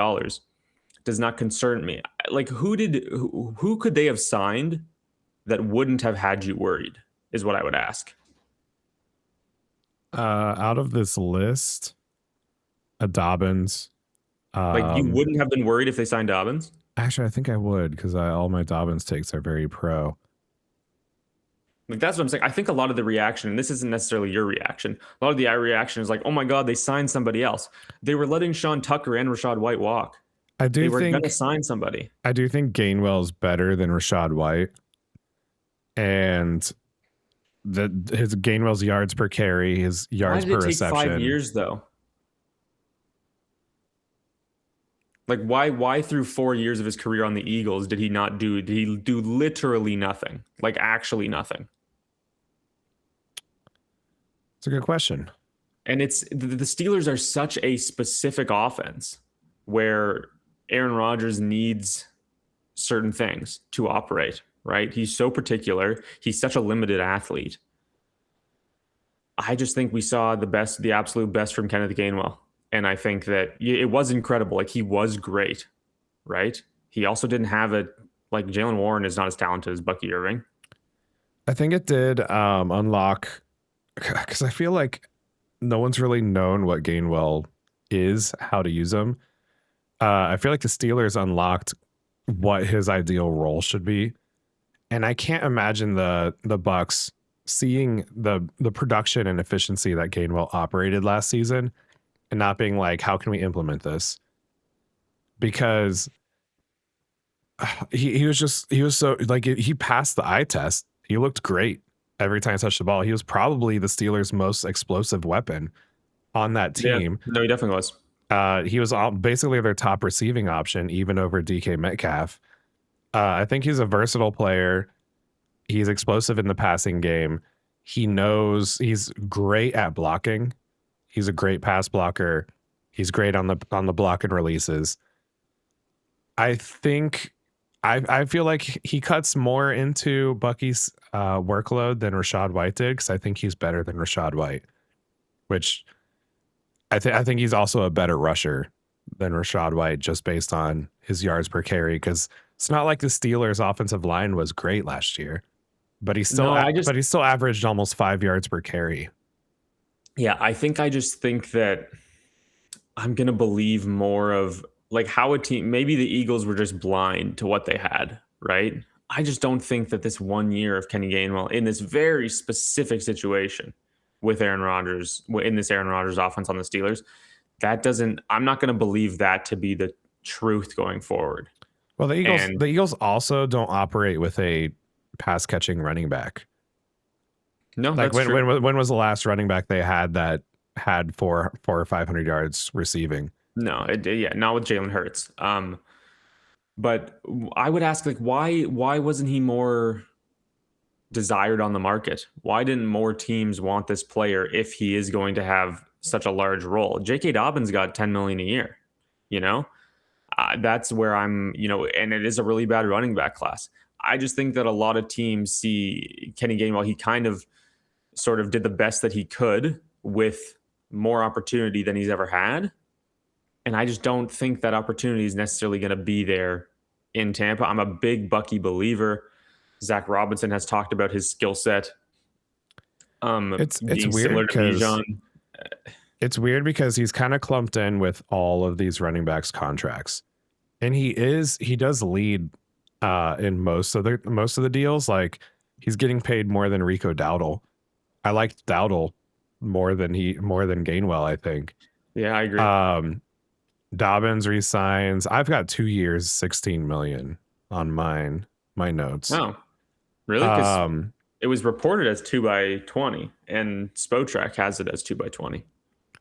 does not concern me. Like, who could they have signed that wouldn't have had you worried, is what I would ask. Out of this list, a Dobbins. Like, you wouldn't have been worried if they signed Dobbins? Actually, I think I would, because all my Dobbins takes are very pro. Like, that's what I'm saying. I think a lot of the reaction, and this isn't necessarily your reaction, a lot of the reaction is like, oh my God, they signed somebody else. They were letting Sean Tucker and Rachaad White walk. They were going to sign somebody. I do think Gainwell's better than Rachaad White. And his Gainwell's yards per carry, his yards per reception. Why did it take 5 years, though? Like, why through 4 years of his career on the Eagles did he do literally nothing? Like, actually nothing? It's a good question. And the Steelers are such a specific offense where Aaron Rodgers needs certain things to operate, right? He's so particular. He's such a limited athlete. I just think we saw the absolute best from Kenneth Gainwell. And I think that it was incredible. Like, he was great, right? He also didn't have like, Jaylen Warren is not as talented as Bucky Irving. I think it did unlock, because I feel like no one's really known what Gainwell is, how to use him. I feel like the Steelers unlocked what his ideal role should be. And I can't imagine the Bucs seeing the production and efficiency that Gainwell operated last season and not being like, how can we implement this? Because he was so like he passed the eye test. He looked great every time he touched the ball. He was probably the Steelers' most explosive weapon on that Yeah, team. no, he definitely was. He was basically their top receiving option, even over DK Metcalf. I think he's a versatile player. He's explosive in the passing game. He's great at blocking. He's a great pass blocker. He's great on the block and releases. I think I feel like he cuts more into Bucky's workload than Rashad White did, because I think he's better than Rashad White, which I think he's also a better rusher than Rashad White just based on his yards per carry, because it's not like the Steelers' offensive line was great last year, but No, he still averaged almost 5 yards per carry. yeah, I just think that I'm gonna believe more of like how a team. Maybe the Eagles were just blind to what they had, right? I just don't think that this 1 year of Kenny Gainwell in this very specific situation with Aaron Rodgers in this Aaron Rodgers offense on the Steelers, that doesn't. I'm not gonna believe that to be the truth going forward. Well, And the Eagles also don't operate with a pass catching running back. no, Like that's true. when was the last running back they had that had four or 500 yards receiving? No, yeah, not with Jalen Hurts. But I would ask, like, why wasn't he more desired on the market? Why didn't more teams want this player if he is going to have such a large role? J.K. Dobbins got 10 million a year. You know, that's where I'm. And it is a really bad running back class. I just think that a lot of teams see Kenny Gainwell. He kind of sort of did the best that he could with more opportunity than he's ever had. And I just don't think that opportunity is necessarily going to be there in Tampa. I'm a big Bucky believer. Zach Robinson has talked about his skill set It's being weird similar to because Bijan. he's kind of clumped in with all of these running backs contracts, and he does lead in most of the deals. Like, he's getting paid more than Rico Dowdle. I liked Dowdle more than Gainwell, I think. Yeah, I agree. Dobbins resigns. I've got 2 years, 16 million on my notes. Oh, really? Because Um, it was reported as 2 by 20, and Spotrac has it as 2 by 20.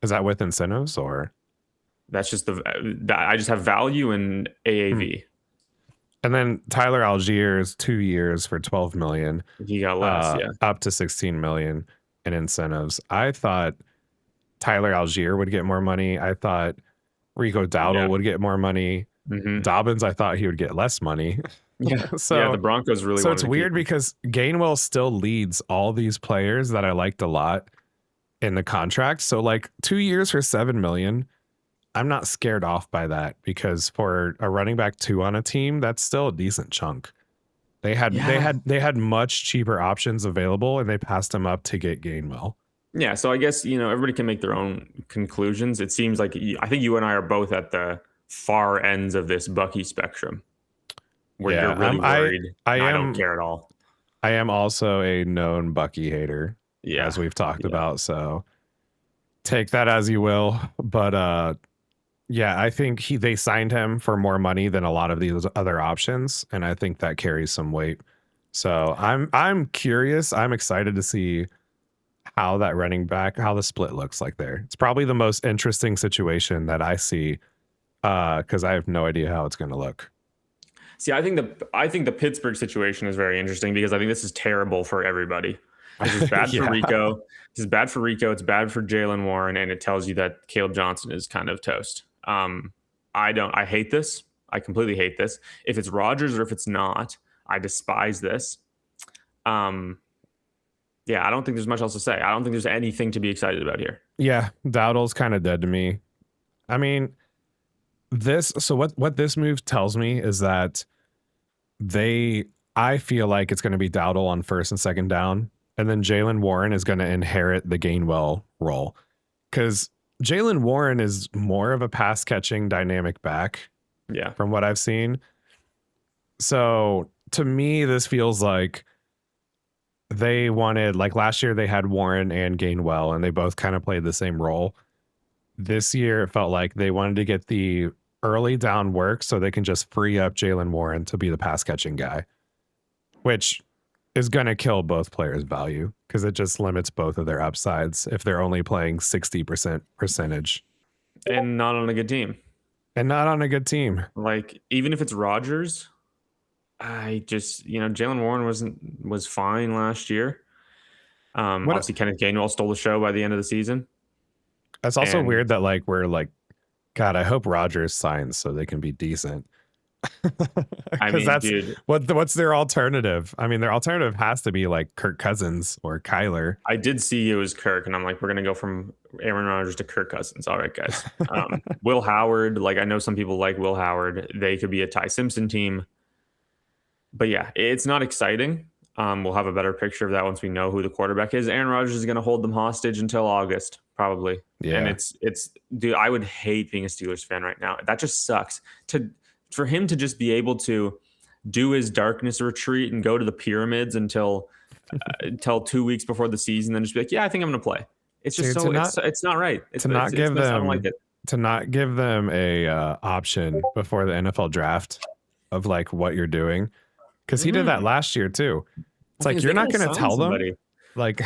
is that with incentives or? That's just I just have value in Hmm. AAV. And then Tyler Algiers, 2 years for 12 million, He got less, yeah. up to 16 million in incentives. I thought Tyler Algier would get more money. I thought Rico Dowdle Yeah. would get more money. Hmm. Dobbins, I thought he would get less money. Yeah. Yeah. so The Broncos really so wanted it's to keep weird him. because Gainwell still leads all these players that I liked a lot in the contract. So like 2 years for 7 million, I'm not scared off by that, because for a running back 2 on a team, that's still a decent chunk. Yeah. They had much cheaper options available, and they passed them up to get Gainwell. Yeah. So I guess, everybody can make their own conclusions. It seems like I think you and I are both at the far ends of this Bucky spectrum where you're Yeah, really worried. I And I don't am care at all. I am also a known Bucky hater, Yeah. as we've talked Yeah. about. So take that as you will. But yeah, I think they signed him for more money than a lot of these other options, and I think that carries some weight. So I'm curious. I'm excited to see how how the split looks like there. It's probably the most interesting situation that I see, because I have no idea how it's going to look. See, I think the Pittsburgh situation is very interesting because I think this is terrible for everybody. This is bad for Yeah. Rico. This is bad for Rico. It's bad for Jalen Warren, and it tells you that Caleb Johnson is kind of toast. I hate this. I completely hate this. If it's Rodgers or if it's not, I despise this. Um, yeah, I don't think there's much else to say. I don't think there's anything to be excited about here. Yeah, Dowdle's kind of dead to me. I mean, what this move tells me is that I feel like it's going to be Dowdle on first and second down, and then Jalen Warren is going to inherit the Gainwell role, because Jalen Warren is more of a pass catching dynamic back Yeah. from what I've seen. So to me, this feels like they wanted, like last year they had Warren and Gainwell, and they both kind of played the same role. This year it felt like they wanted to get the early down work so they can just free up Jalen Warren to be the pass catching guy, which is going to kill both players' value because it just limits both of their upsides if they're only playing 60% percentage And not on a good team. and not on a good team. Like, even if it's Rodgers, Jalen Warren was fine last year. What Obviously Kenneth Gainwell stole the show by the end of the season. It's also And weird that like we're like, God, I hope Rodgers signs so they can be decent. I Because mean, that's dude, what's their alternative? I mean, their alternative has to be like Kirk Cousins or Kyler. I did see it was Kirk, and I'm like, we're gonna go from Aaron Rodgers to Kirk Cousins. All right, guys. Will Howard, like I know some people like Will Howard. They could be a Ty Simpson team, but yeah, it's not exciting. We'll have a better picture of that once we know who the quarterback is. Aaron Rodgers is going to hold them hostage until August, probably. Yeah. And it's dude, I would hate being a Steelers fan right now. That just sucks. For him to just be able to do his darkness retreat and go to the pyramids until 2 weeks before the season, then just be like, yeah, I think I'm going to play. It's just Dude, it's not right. To not give I don't like it. them a option before the NFL draft of like what you're doing, because he did that last year too. It's like you're not going to tell them, like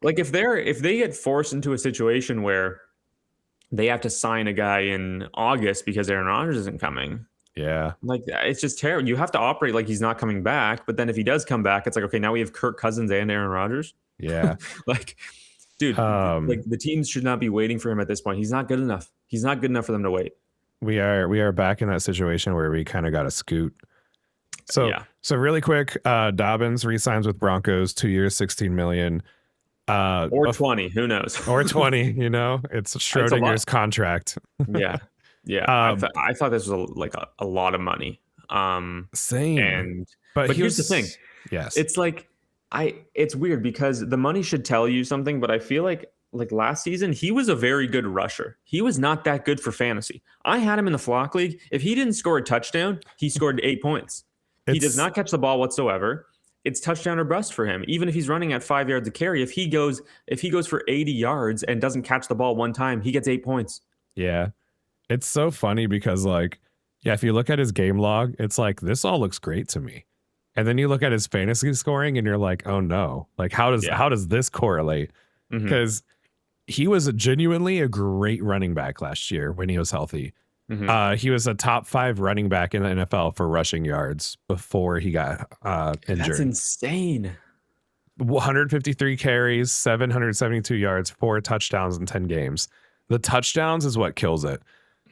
like if they get forced into a situation where they have to sign a guy in August because Aaron Rodgers isn't coming. Yeah. Like it's just terrible. You have to operate like he's not coming back, but then if he does come back, it's like, okay, now we have Kirk Cousins and Aaron Rodgers. Yeah. Like, dude, like the teams should not be waiting for him at this point. He's not good enough. He's not good enough for them to wait. We are back in that situation where we kind of got to scoot. So really quick, Dobbins re-signs with Broncos, 2 years, 16 million. Or 20, who knows? Or 20, you know, it's Schrodinger's contract. Yeah. I thought this was a lot of money. Same. But here's the thing. Yes. It's like it's weird because the money should tell you something, but I feel like last season, he was a very good rusher. He was not that good for fantasy. I had him in the flock league. If he didn't score a touchdown, he scored 8 points. He does not catch the ball whatsoever. It's touchdown or bust for him. Even if he's running at 5 yards a carry, if he goes for 80 yards and doesn't catch the ball one time, he gets 8 points. Yeah. It's so funny because if you look at his game log, it's like, this all looks great to me. And then you look at his fantasy scoring and you're like, oh no, like how does this correlate? Because he was genuinely a great running back last year when he was healthy. He was a top 5 running back in the NFL for rushing yards before he got injured. That's insane. 153 carries, 772 yards, 4 touchdowns in 10 games. The touchdowns is what kills it.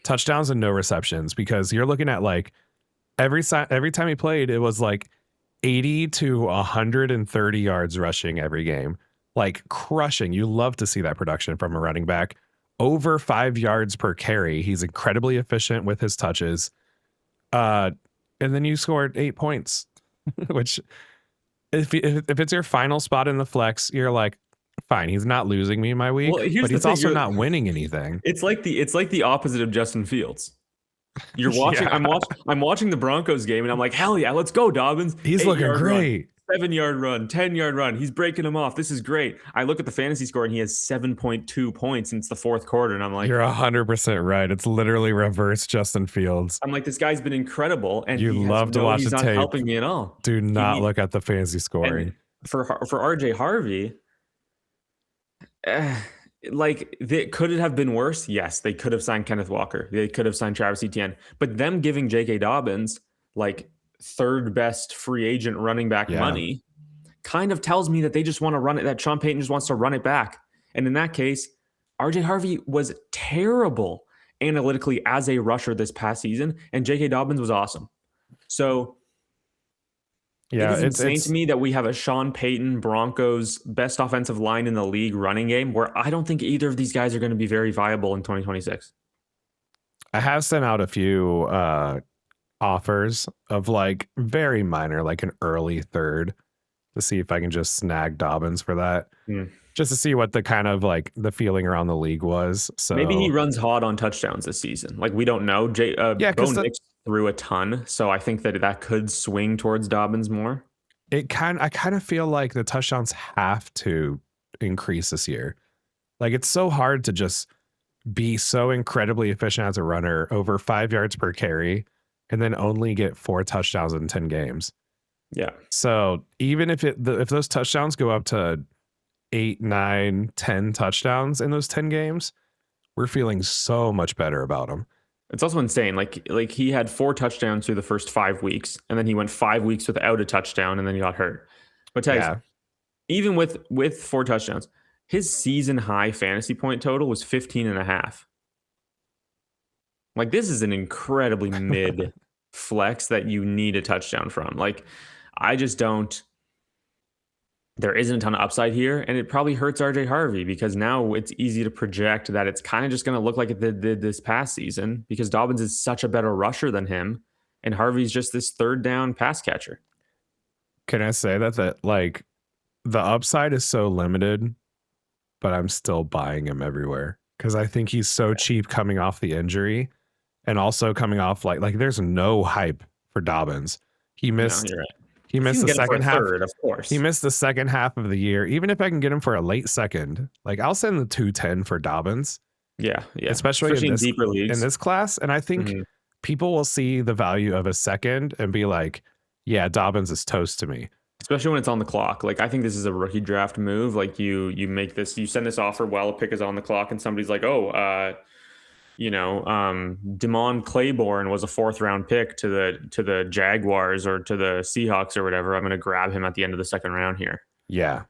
Touchdowns and no receptions, because you're looking at like every time he played, it was like 80 to 130 yards rushing every game, like crushing. You love to see that production from a running back. Over 5 yards per carry. He's incredibly efficient with his touches. And then you scored 8 points, which if it's your final spot in the flex, you're like, fine, he's not losing me my week, but he's also not winning anything. It's like the opposite of Justin Fields. You're watching. I'm watching the Broncos game, and I'm like, hell yeah, let's go, Dobbins. He's looking great. 7-yard run, 10-yard run. He's breaking them off. This is great. I look at the fantasy score, and he has 7.2 points since the fourth quarter, and I'm like, you're 100% right. It's literally reverse Justin Fields. I'm like, this guy's been incredible, and you love to watch the tape. He's not helping me at all. Do not look at the fantasy scoring. For RJ Harvey. Could it have been worse? Yes, they could have signed Kenneth Walker. They could have signed Travis Etienne. But them giving J.K. Dobbins like third best free agent running back money kind of tells me that they just want to run it, that Sean Payton just wants to run it back. And in that case, RJ Harvey was terrible analytically as a rusher this past season, and J.K. Dobbins was awesome. So yeah, it's insane to me that we have a Sean Payton Broncos best offensive line in the league running game where I don't think either of these guys are going to be very viable in 2026. I have sent out a few offers of like very minor, like an early third, to see if I can just snag Dobbins for that. Just to see what the kind of like the feeling around the league was. So maybe he runs hot on touchdowns this season. Like we don't know. Bo Nix threw a ton, so I think that could swing towards Dobbins more. I kind of feel like the touchdowns have to increase this year. Like it's so hard to just be so incredibly efficient as a runner, over 5 yards per carry, and then only get 4 touchdowns in 10 games. Yeah. So even if if those touchdowns go up to 8, 9, 10 touchdowns in those 10 games, we're feeling so much better about them. It's also insane. Like he had 4 touchdowns through the first 5 weeks, and then he went 5 weeks without a touchdown, and then he got hurt. But Tags, Yeah. even with 4 touchdowns, his season high fantasy point total was 15 and a half. Like this is an incredibly mid flex that you need a touchdown from. Like I just don't. There isn't a ton of upside here, and it probably hurts RJ Harvey because now it's easy to project that it's kind of just going to look like it did this past season because Dobbins is such a better rusher than him, and Harvey's just this third down pass catcher. Can I say that like the upside is so limited, but I'm still buying him everywhere because I think he's so cheap coming off the injury, and also coming off like there's no hype for Dobbins. He No, missed you're right. he If you missed can the get him for second a half. third, of He course. missed the second half of the year. Even if I can get him for a late second, like I'll send the 210 for Dobbins, Yeah, yeah. especially Especially in deeper in leagues. this class. And I think Mhm. people will see the value of a second and be like, yeah, Dobbins is toast to me. Especially when it's on the clock. Like I think this is a rookie draft move. Like you make this, you send this offer while a pick is on the clock, and somebody's like, oh, Damon Claiborne was a fourth round pick to the Jaguars or to the Seahawks or whatever. I'm going to grab him at the end of the second round here. Yeah.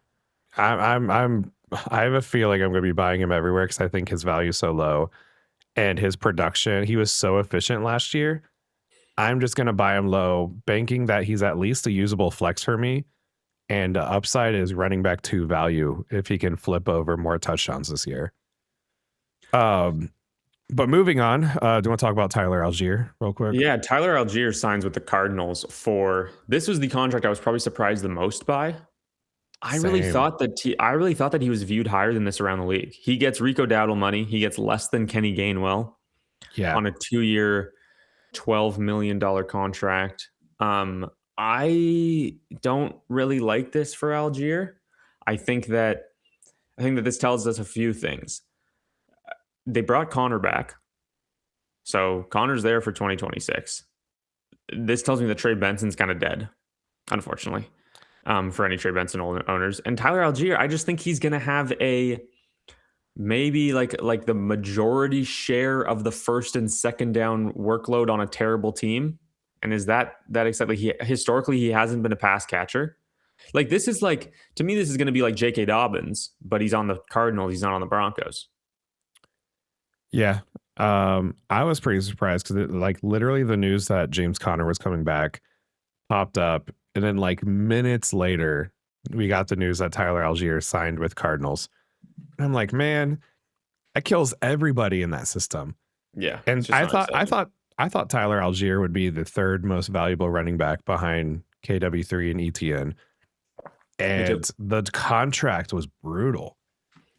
I have a feeling I'm going to be buying him everywhere because I think his value is so low and his production. He was so efficient last year. I'm just going to buy him low, banking that he's at least a usable flex for me. And upside is running back 2 value if he can flip over more touchdowns this year. But moving on, do you want to talk about Tyler Algier real quick? Yeah, Tyler Algier signs with the Cardinals for this was the contract I was probably surprised the most by. Same. I really thought that he was viewed higher than this around the league. He gets Rico Dowdle money. He gets less than Kenny Gainwell Yeah. on a 2-year, $12 million contract. I don't really like this for Algier. I think that this tells us a few things. They brought Connor back, so Connor's there for 2026. This tells me that Trey Benson's kind of dead, unfortunately, for any Trey Benson owners. And Tyler Algier, I just think he's going to have a maybe like the majority share of the first and second down workload on a terrible team. And is that exactly? Historically he hasn't been a pass catcher. Like this is like to me this is going to be like J.K. Dobbins, but he's on the Cardinals. He's not on the Broncos. Yeah. I was pretty surprised because like literally the news that James Conner was coming back popped up, and then like minutes later, we got the news that Tyler Algier signed with Cardinals. And I'm like, man, that kills everybody in that system. Yeah, And it's just not exciting. I thought Tyler Algier would be the third most valuable running back behind KW3 and ETN. Me too. And the contract was brutal.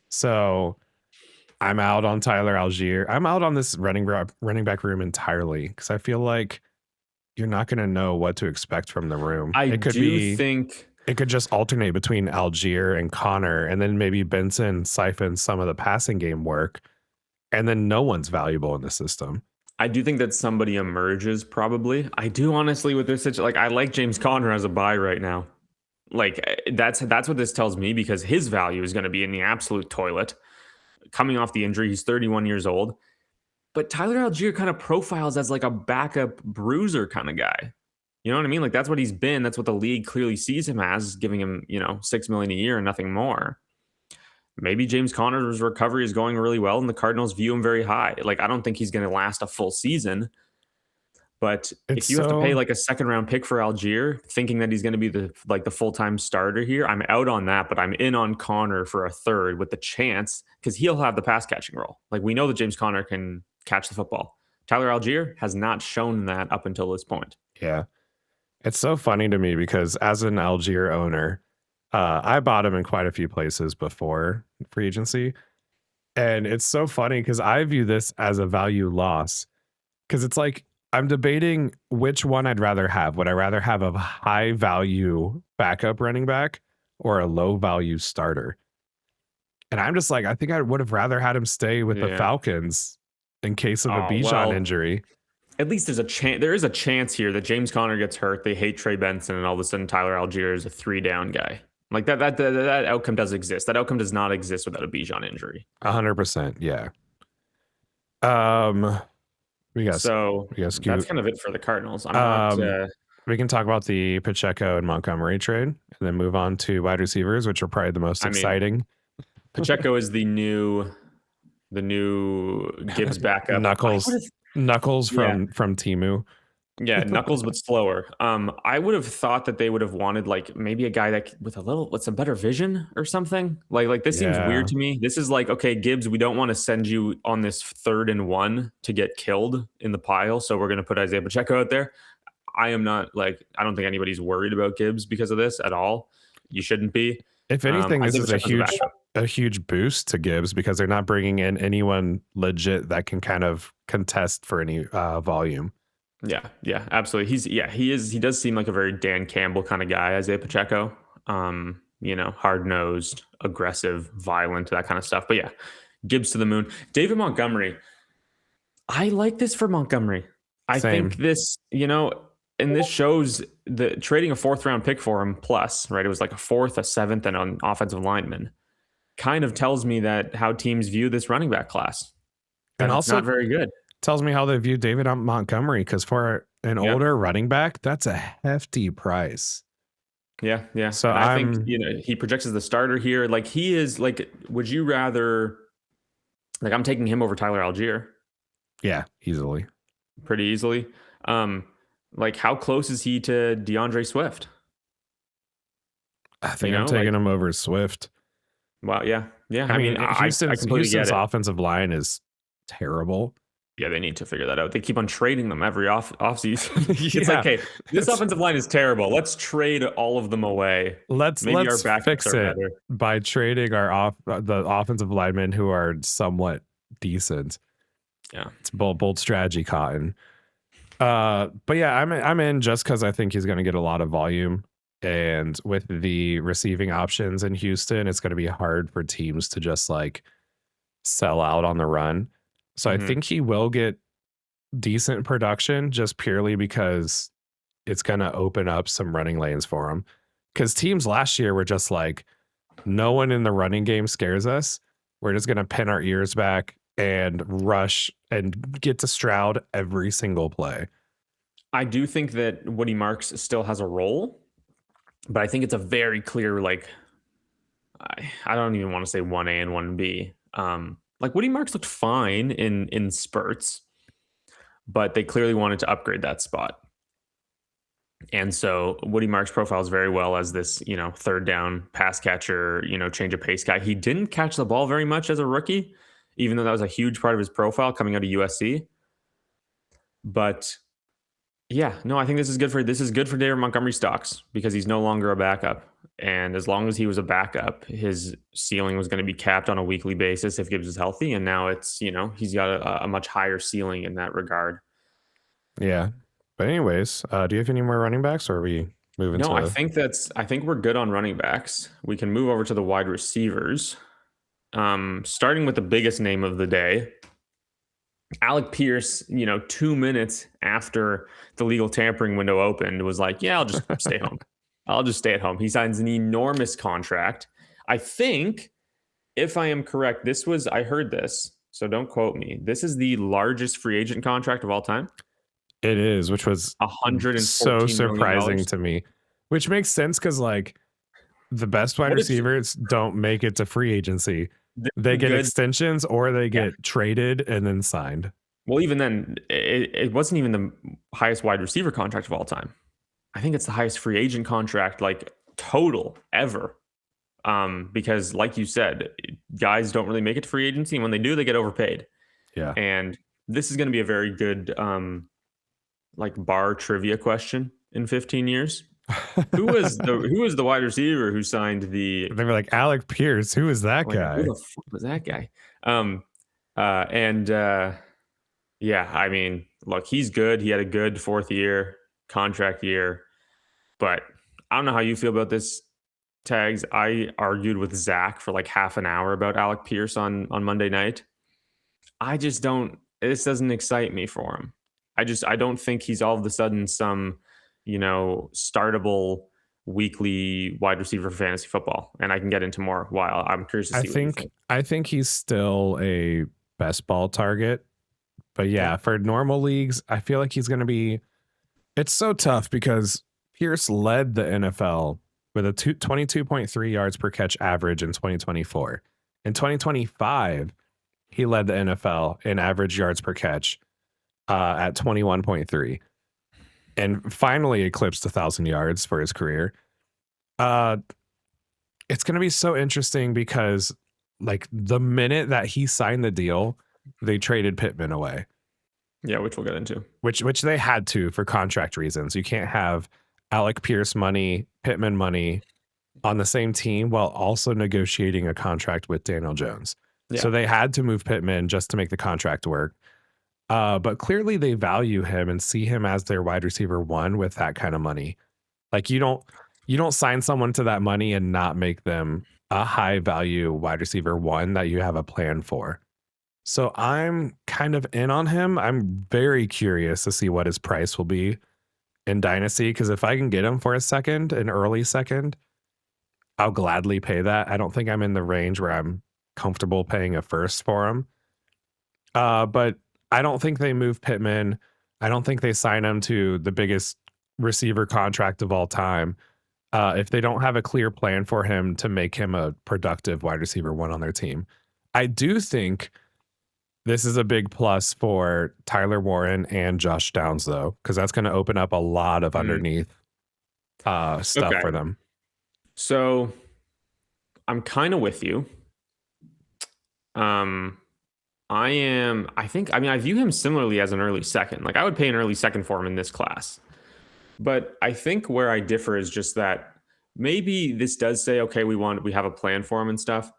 So I'm out on Tyler Algier. I'm out on this running back room entirely because I feel like you're not going to know what to expect from the room. I do think it could just alternate between Algier and Connor, and then maybe Benson siphons some of the passing game work, and then no one's valuable in the system. that somebody emerges probably. I do honestly with this situation, like I like James Conner as a buy right now. Like that's what this tells me because his value is going to be in the absolute toilet. Coming off the injury, he's 31 years old. But Tyler Algier kind of profiles as like a backup bruiser kind of guy. You know what I mean? Like that's what he's been. That's what the league clearly sees him as, giving him, $6 million a year and nothing more. Maybe James Conner's recovery is going really well and the Cardinals view him very high. Like I don't think he's going to last a full season. But It's if you have to pay so like a second round pick for Algier, thinking that he's going to be the full-time starter here, I'm out on that, but I'm in on Connor for a third with the chance because he'll have the pass catching role. Like we know that James Conner can catch the football. Tyler Algier has not shown that up until this point. yeah. It's so funny to me because as an Algier owner, I bought him in quite a few places before free agency. And it's so funny because I view this as a value loss because it's like I'm debating which one I'd rather have. Would I rather have a high value backup running back or a low value starter? And I'm just like, I think I would have rather had him stay with the Yeah. Falcons in case of a Oh, Bijan well, injury. at least there's a chance. There is a chance here that James Conner gets hurt. They hate Trey Benson, and all of a sudden Tyler Algier is a 3-down guy. Like that outcome does exist. That outcome does not exist without a Bijan injury. 100%. Yeah. Um, we got So we got that's Scoot. kind of it for the Cardinals. I'm not. We can talk about the Pacheco and Montgomery trade and then move on to wide receivers, which are probably the most I mean, exciting. Pacheco is the new Gibbs backup. I would Knuckles, have, Knuckles yeah, from Timu. yeah, Knuckles, but slower. I would have thought that they would have wanted like maybe a guy that with some better vision or something. Like this seems weird Yeah. to me. This is like, okay, Gibbs, we don't want to send you on this 3rd and 1 to get killed in the pile, so we're gonna put Isaiah Pacheco out there. I am not like I don't think anybody's worried about Gibbs because of this at all. You shouldn't be. If anything, this Isaiah is a Pacheco's a backup. huge boost to Gibbs because they're not bringing in anyone legit that can kind of contest for any volume. Yeah, absolutely. He does seem like a very Dan Campbell kind of guy, Isaiah Pacheco. Hard nosed, aggressive, violent, that kind of stuff. But yeah, Gibbs to the moon. David Montgomery. I like this for Montgomery. I think Same. this, and this shows the trading a 4th-round pick for him plus, right? It was like a 4th, a 7th, and an offensive lineman. Kind of tells me that how teams view this running back class. And That it's also not very good. tells me how they view David Montgomery because for an Yeah. older running back, that's a hefty price. Yeah. So And I think, he projects as the starter here. Like he is like, would you rather, like I'm taking him over Tyler Algier yeah, easily. pretty easily. Like how close is he to DeAndre Swift? I think I'm taking him over Swift. Well, yeah. I mean, I completely get Houston's it. offensive line is terrible. Yeah, they need to figure that out. They keep on trading them every offseason. It's Yeah. like, hey, this offensive line is terrible. Let's trade all of them away. Let's Maybe our fix backups are it better. by trading the offensive linemen who are somewhat decent. Yeah. It's bold strategy, Cotton. But yeah, I'm in just because I think he's going to get a lot of volume, and with the receiving options in Houston, it's going to be hard for teams to just like sell out on the run. So I think he will get decent production just purely because it's going to open up some running lanes for him. Because teams last year were just like, no one in the running game scares us. We're just going to pin our ears back and rush and get to Stroud every single play. I do think that Woody Marks still has a role, but I think it's a very clear, like, I don't even want to say 1A and 1B. Like Woody Marks looked fine in spurts, but they clearly wanted to upgrade that spot. And so Woody Marks profiles very well as this, 3rd down pass catcher, change of pace guy. He didn't catch the ball very much as a rookie, even though that was a huge part of his profile coming out of USC. But yeah, no, I think this is good for David Montgomery stocks because he's no longer a backup. And as long as he was a backup, his ceiling was going to be capped on a weekly basis if Gibbs is healthy. And now it's, he's got a much higher ceiling in that regard. Yeah. But anyways, do you have any more running backs or are we moving No, to I think we're good on running backs. We can move over to the wide receivers. Starting with the biggest name of the day, Alec Pierce, 2 minutes after the legal tampering window opened, was like, yeah, I'll just stay home. I'll just stay at home. He signs an enormous contract. I think, if I am correct, I heard this, so don't quote me. This is the largest free agent contract of all time. It is, which was so $114 surprising million. to me, which makes sense because like the best wide What if receivers don't make it to free agency. this They is get good? extensions or they Yeah. get traded and then signed. Well, even then, it wasn't even the highest wide receiver contract of all time. I think it's the highest free agent contract, like total ever. Because like you said, guys don't really make it to free agency. And when they do, they get overpaid. Yeah. And this is going to be a very good, like bar trivia question in 15 years. Who was the wide receiver who signed the? They were like Alec Pierce. Who is that guy? Who the fuck was that guy? Yeah, I mean, look, he's good. He had a good fourth year contract year, but I don't know how you feel about this, Tags. I argued with Zach for like half an hour about Alec Pierce on Monday night. I just don't. This doesn't excite me for him. I don't think he's all of a sudden some startable weekly wide receiver for fantasy football. And I can get into more while I'm curious to I see what you think think. I think he's still a best ball target. But Okay. yeah, for normal leagues, I feel like he's going to be. It's so tough because Pierce led the NFL with a 22.3 yards per catch average in 2024. In 2025, he led the NFL in average yards per catch at 21.3 and finally eclipsed 1,000 yards for his career. Uh, it's going to be so interesting because, like, the minute that he signed the deal, they traded Pittman away. Yeah, which we'll get into. Which they had to for contract reasons. You can't have Alec Pierce money, Pittman money on the same team while also negotiating a contract with Daniel Jones. Yeah. So they had to move Pittman just to make the contract work. But clearly they value him and see him as their wide receiver one with that kind of money. Like you don't sign someone to that money and not make them a high value wide receiver one that you have a plan for. So I'm kind of in on him. I'm very curious to see what his price will be in Dynasty because if I can get him for a second, an early second, I'll gladly pay that. I don't think I'm in the range where I'm comfortable paying a first for him. But I don't think they move Pittman. I don't think they sign him to the biggest receiver contract of all time. If they don't have a clear plan for him to make him a productive wide receiver one on their team. I do think this is a big plus for Tyler Warren and Josh Downs, though, because that's going to open up a lot of underneath stuff Okay. for them. So I'm kind of with you. I view him similarly as an early second. Like I would pay an early second for him in this class. But I think where I differ is just that maybe this does say, okay, we have a plan for him and stuff.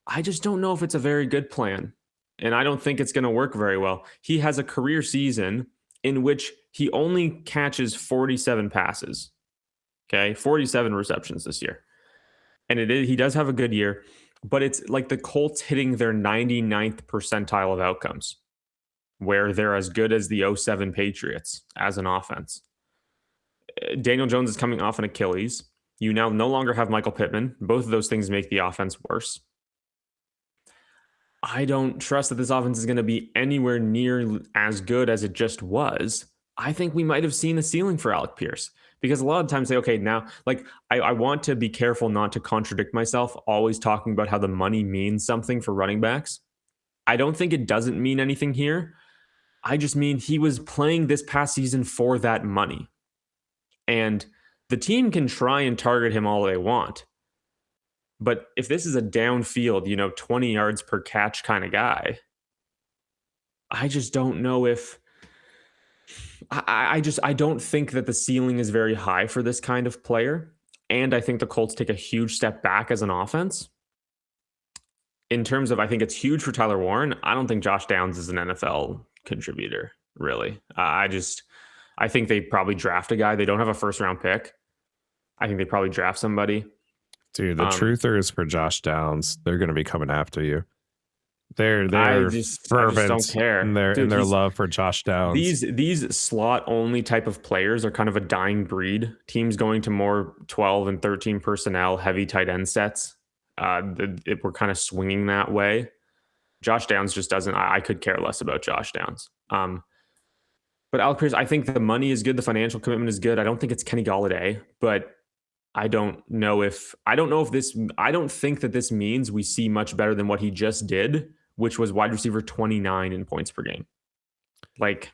I just don't know if it's a very good plan. And I don't think it's going to work very well. He has a career season in which he only catches 47 passes. Okay. 47 receptions this year. And he does have a good year, but it's like the Colts hitting their 99th percentile of outcomes, where they're as good as the 07 Patriots as an offense. Daniel Jones is coming off an Achilles. You now no longer have Michael Pittman. Both of those things make the offense worse. I don't trust that this offense is going to be anywhere near as good as it just was. I think we might have seen the ceiling for Alec Pierce because a lot of times say, okay, now, like, I want to be careful not to contradict myself, always talking about how the money means something for running backs. I don't think it doesn't mean anything here. I just mean he was playing this past season for that money. And the team can try and target him all they want. But if this is a downfield, 20 yards per catch kind of guy, I just don't know if I don't think that the ceiling is very high for this kind of player. And I think the Colts take a huge step back as an offense. In terms of, I think it's huge for Tyler Warren. I don't think Josh Downs is an NFL contributor, really. I think they probably draft a guy. They don't have a first round pick. I think they probably draft somebody. Dude, the truthers for Josh Downs, they're going to be coming after you. They're I just don't care. in their love for Josh Downs. These slot only type of players are kind of a dying breed. Teams going to more 12 and 13 personnel, heavy tight end sets. We're kind of swinging that way. Josh Downs just doesn't. I could care less about Josh Downs. But Alec Pierce, I think the money is good. The financial commitment is good. I don't think it's Kenny Golladay, but I don't think that this means we see much better than what he just did, which was wide receiver 29 in points per game. Like,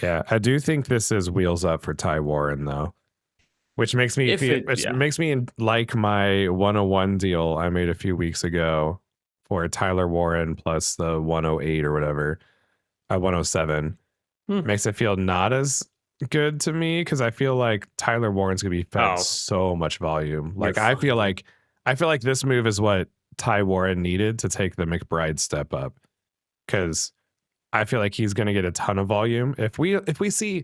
yeah, I do think this is wheels up for Ty Warren though, which makes me makes me like my 101 deal I made a few weeks ago for Tyler Warren plus the 108 or whatever, 107. Makes it feel not as good to me because I feel like Tyler Warren's gonna be fed so much volume. Like I feel like this move is what Ty Warren needed to take the McBride step up because I feel like he's going to get a ton of volume. If we see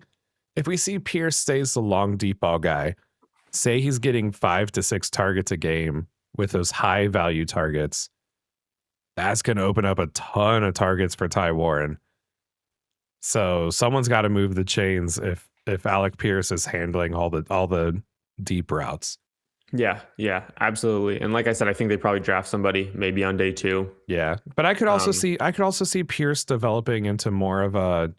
Pierce stays the long deep ball guy, say he's getting 5 to 6 targets a game with those high value targets, that's going to open up a ton of targets for Ty Warren. So someone's got to move the chains if Alec Pierce is handling all the deep routes. Yeah, yeah, absolutely. And like I said, I think they probably draft somebody maybe on day 2. Yeah, but I could also see Pierce developing into more of a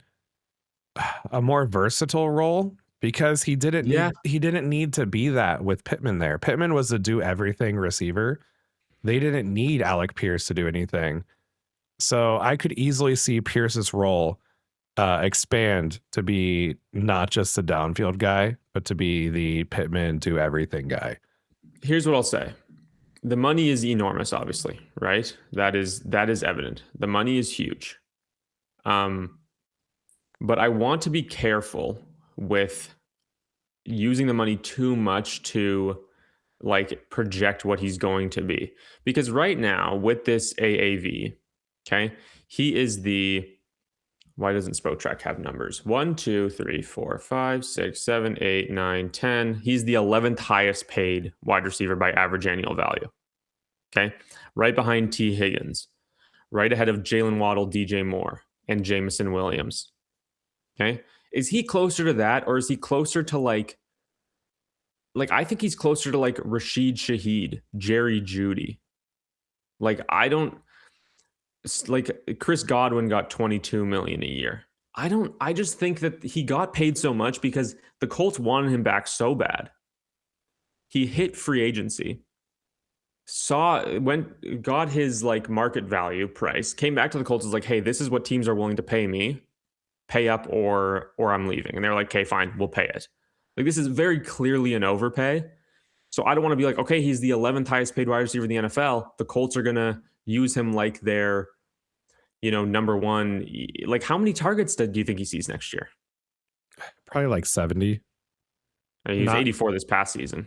more versatile role because Yeah, he didn't need to be that with Pittman there. Pittman was a do everything receiver. They didn't need Alec Pierce to do anything. So I could easily see Pierce's role expand to be not just a downfield guy, but to be the Pittman do everything guy. here's what I'll say. The money is enormous, obviously, right? That is evident. The money is huge. Um, but I want to be careful with using the money too much to like project what he's going to be. Because right now, with this AAV, okay, he is the why doesn't Spoke Track have numbers? 1, 2, 3, 4, 5, 6, 7, 8, 9, 10. He's the 11th highest paid wide receiver by average annual value. Okay. Right behind T. Higgins, right ahead of Jalen Waddle, DJ Moore, and Jamison Williams. Okay. Is he closer to that, or is he closer to like I think he's closer to like Rashid Shaheed, Jerry Judy. Like I don't like Chris Godwin got 22 million a year. I just think that he got paid so much because the Colts wanted him back so bad. He hit free agency, got his like market value price, came back to the Colts, was like, hey, this is what teams are willing to pay me. Pay up or I'm leaving. And they're like, okay, fine, we'll pay it. Like this is very clearly an overpay. So I don't want to be like, okay, he's the 11th highest paid wide receiver in the NFL. The Colts are gonna use him like their, number one. Like, how many targets do you think he sees next year? Probably like 70. I mean, he was Not 84 this past season.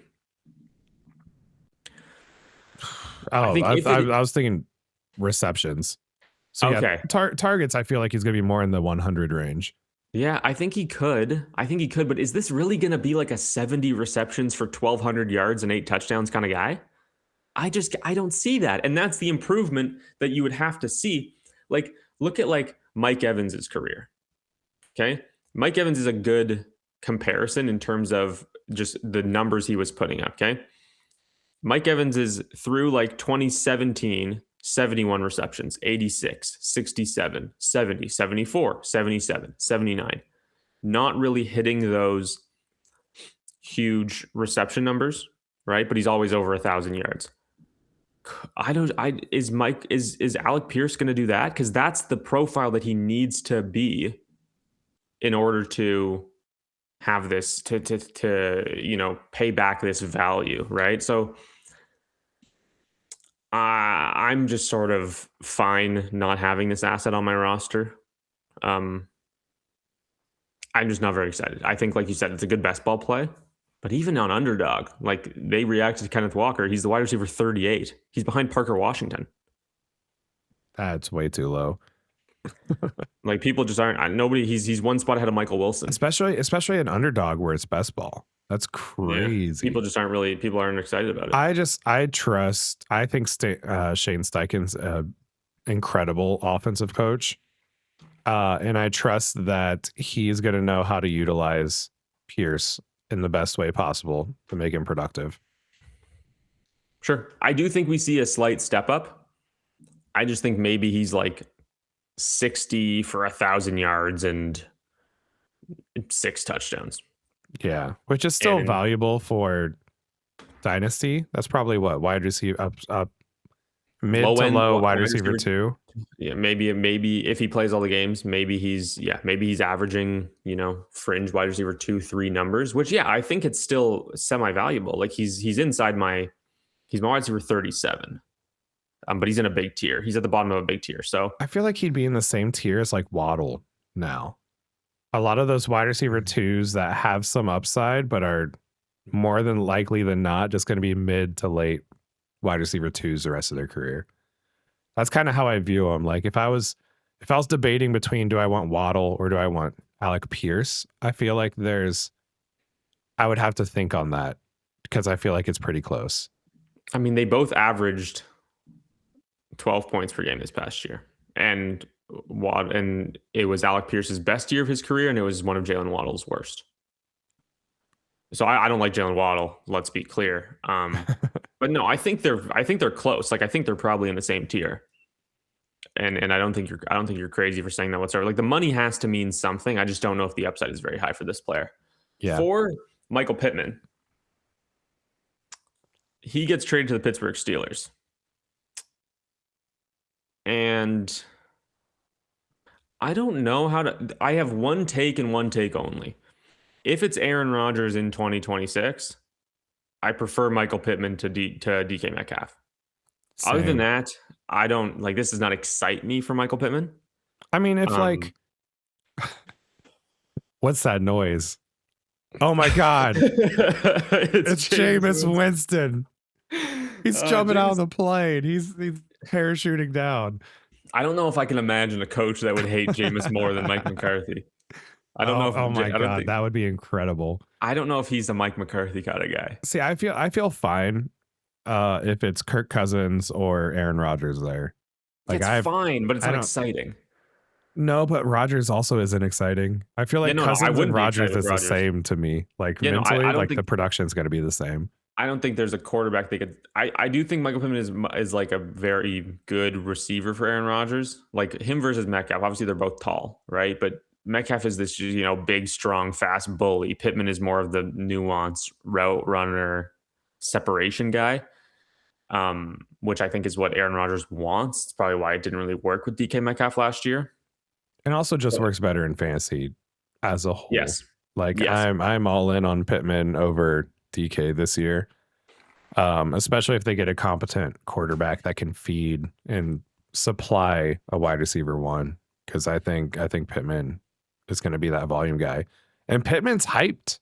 I oh, think if I it was thinking receptions. So yeah, okay, targets I feel like he's going to be more in the 100 range. yeah, I think he could. But is this really going to be like a 70 receptions for 1,200 yards and 8 touchdowns kind of guy? I don't see that. And that's the improvement that you would have to see. Like, look at like Mike Evans's career. Okay. Mike Evans is a good comparison in terms of just the numbers he was putting up. Okay. Mike Evans is through like 2017, 71 receptions, 86, 67, 70, 74, 77, 79. Not really hitting those huge reception numbers, right? But he's always over 1,000 yards. Is Alec Pierce going to do that? Because that's the profile that he needs to be in order to have this to pay back this value, right? So I'm just sort of fine not having this asset on my roster. Um, I'm just not very excited. I think, like you said, it's a good best ball play. But even on underdog, like they reacted to Kenneth Walker. He's the wide receiver 38. He's behind Parker Washington. That's way too low. Like people just aren't. Nobody. He's one spot ahead of Michael Wilson. Especially an underdog where it's best ball. That's crazy. People just aren't really. People aren't excited about it. I think Shane Steichen's an incredible offensive coach. And I trust that he's going to know how to utilize Pierce in the best way possible to make him productive. Sure. I do think we see a slight step up. I just think maybe he's like 60 for 1,000 yards and 6 touchdowns. Yeah, which is still valuable for Dynasty. That's probably what wide receiver up mid to low wide receiver 2. Yeah, maybe if he plays all the games, maybe he's averaging, fringe wide receiver 2-3 numbers, which I think it's still semi-valuable. Like he's my wide receiver 37. But he's in a big tier. He's at the bottom of a big tier. So I feel like he'd be in the same tier as like Waddle now. A lot of those wide receiver 2s that have some upside, but are more than likely than not just going to be mid to late wide receiver 2s the rest of their career. That's kind of how I view them. Like if I was if I was debating between do I want Waddle or do I want Alec Pierce, I feel like I would have to think on that because I feel like it's pretty close. I mean, they both averaged 12 points per game this past year. And it was Alec Pierce's best year of his career, and it was one of Jalen Waddle's worst. So I don't like Jalen Waddle. Let's be clear. But no, I think they're close. Like I think they're probably in the same tier. And I don't think you're crazy for saying that whatsoever. Like the money has to mean something. I just don't know if the upside is very high for this player. Yeah. For Michael Pittman, he gets traded to the Pittsburgh Steelers. And I don't know I have one take and one take only. If it's Aaron Rodgers in 2026, I prefer Michael Pittman to DK Metcalf. Same. Other than that, I don't like this does not excite me for Michael Pittman. I mean, if like what's that noise? Oh my god. it's Jameis Winston. He's jumping out of the plane. He's parachuting down. I don't know if I can imagine a coach that would hate Jameis more than Mike McCarthy. I don't know if oh my god, that would be incredible. I don't know if he's a Mike McCarthy kind of guy. See, I feel fine if it's Kirk Cousins or Aaron Rodgers there. Like it's fine, but it's not exciting. No, but Rodgers also isn't exciting. I feel like Cousins and Rodgers is the same to me. Like mentally, like the production's going to be the same. I don't think there's a quarterback they could. I do think Michael Pittman is like a very good receiver for Aaron Rodgers. Like him versus Metcalf. Obviously, they're both tall, right? But Metcalf is this, big, strong, fast bully. Pittman is more of the nuanced route runner, separation guy, which I think is what Aaron Rodgers wants. It's probably why it didn't really work with DK Metcalf last year. And also just works better in fantasy as a whole. Yes. I'm all in on Pittman over DK this year. Especially if they get a competent quarterback that can feed and supply a wide receiver one. Because I think Pittman is going to be that volume guy. And Pittman's hyped.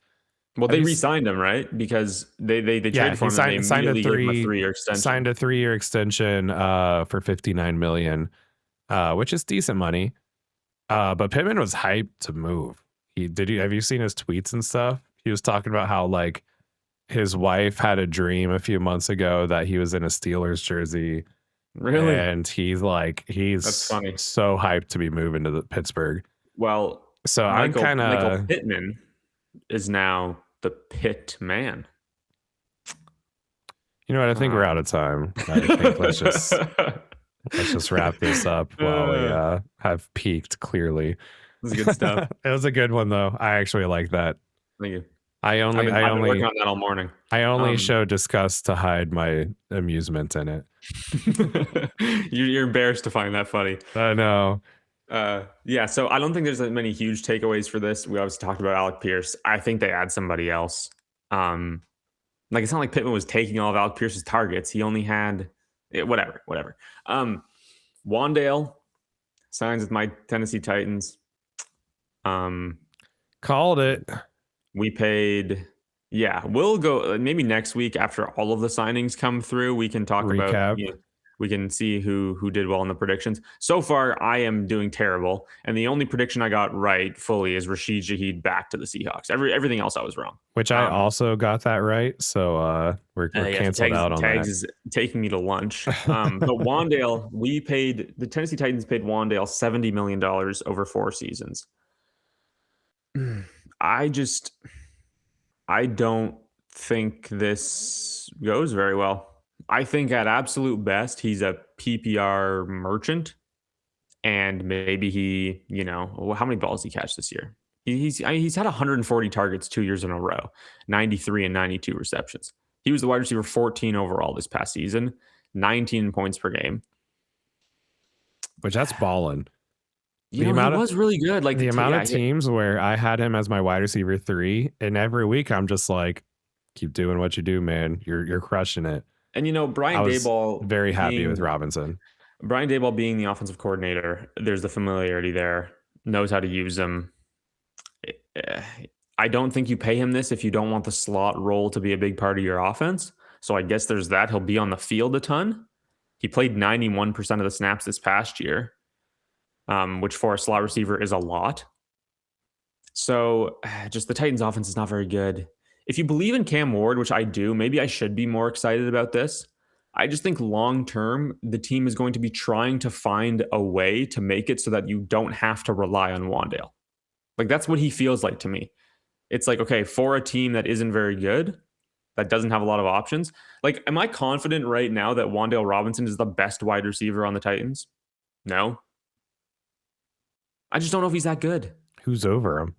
Well, they re-signed him, right? Because they traded for him and they signed a 3-year extension. Signed a 3-year extension for $59 million, which is decent money. But Pittman was hyped to move. Have you seen his tweets and stuff? He was talking about how like his wife had a dream a few months ago that he was in a Steelers jersey. Really? And he's That's funny. So hyped to be moving to Pittsburgh. Well, so Michael Pittman is now the Pitt man. You know what? I think we're out of time. I think let's just wrap this up while we have peaked clearly. This is good stuff. It was a good one though. I actually like that. Thank you. I've been working on that all morning. I only show disgust to hide my amusement in it. You're embarrassed to find that funny. I know. Yeah, so I don't think there's many huge takeaways for this. We obviously talked about Alec Pierce. I think they add somebody else. Like it's not like Pittman was taking all of Alec Pierce's targets. He only had whatever. Wandale signs with my Tennessee Titans. Called it. We paid. Yeah, we'll go maybe next week after all of the signings come through. We can talk about. We can see who did well in the predictions. So far, I am doing terrible, and the only prediction I got right fully is Rashid Shaheed back to the Seahawks. Everything else I was wrong. Which I also got that right, so we're canceled out on Tags that. Is taking me to lunch. But Wandale, the Tennessee Titans paid Wandale $70 million over 4 seasons. I don't think this goes very well. I think at absolute best, he's a PPR merchant. And maybe he, how many balls did he catch this year? He's had 140 targets 2 years in a row, 93 and 92 receptions. He was the wide receiver 14 overall this past season, 19 points per game. Which that's balling. He was really good. Like the amount of teams where I had him as my wide receiver 3, and every week I'm just like, keep doing what you do, man. You're crushing it. And Brian Daboll, very happy with Robinson. Brian Daboll being the offensive coordinator, there's the familiarity there. Knows how to use them. I don't think you pay him this if you don't want the slot role to be a big part of your offense. So I guess there's that. He'll be on the field a ton. He played 91% of the snaps this past year. which for a slot receiver is a lot. So just the Titans offense is not very good. If you believe in Cam Ward, which I do, maybe I should be more excited about this. I just think long term, the team is going to be trying to find a way to make it so that you don't have to rely on Wandale. Like that's what he feels like to me. It's like, okay, for a team that isn't very good, that doesn't have a lot of options, like, am I confident right now that Wandale Robinson is the best wide receiver on the Titans? No. I just don't know if he's that good. Who's over him?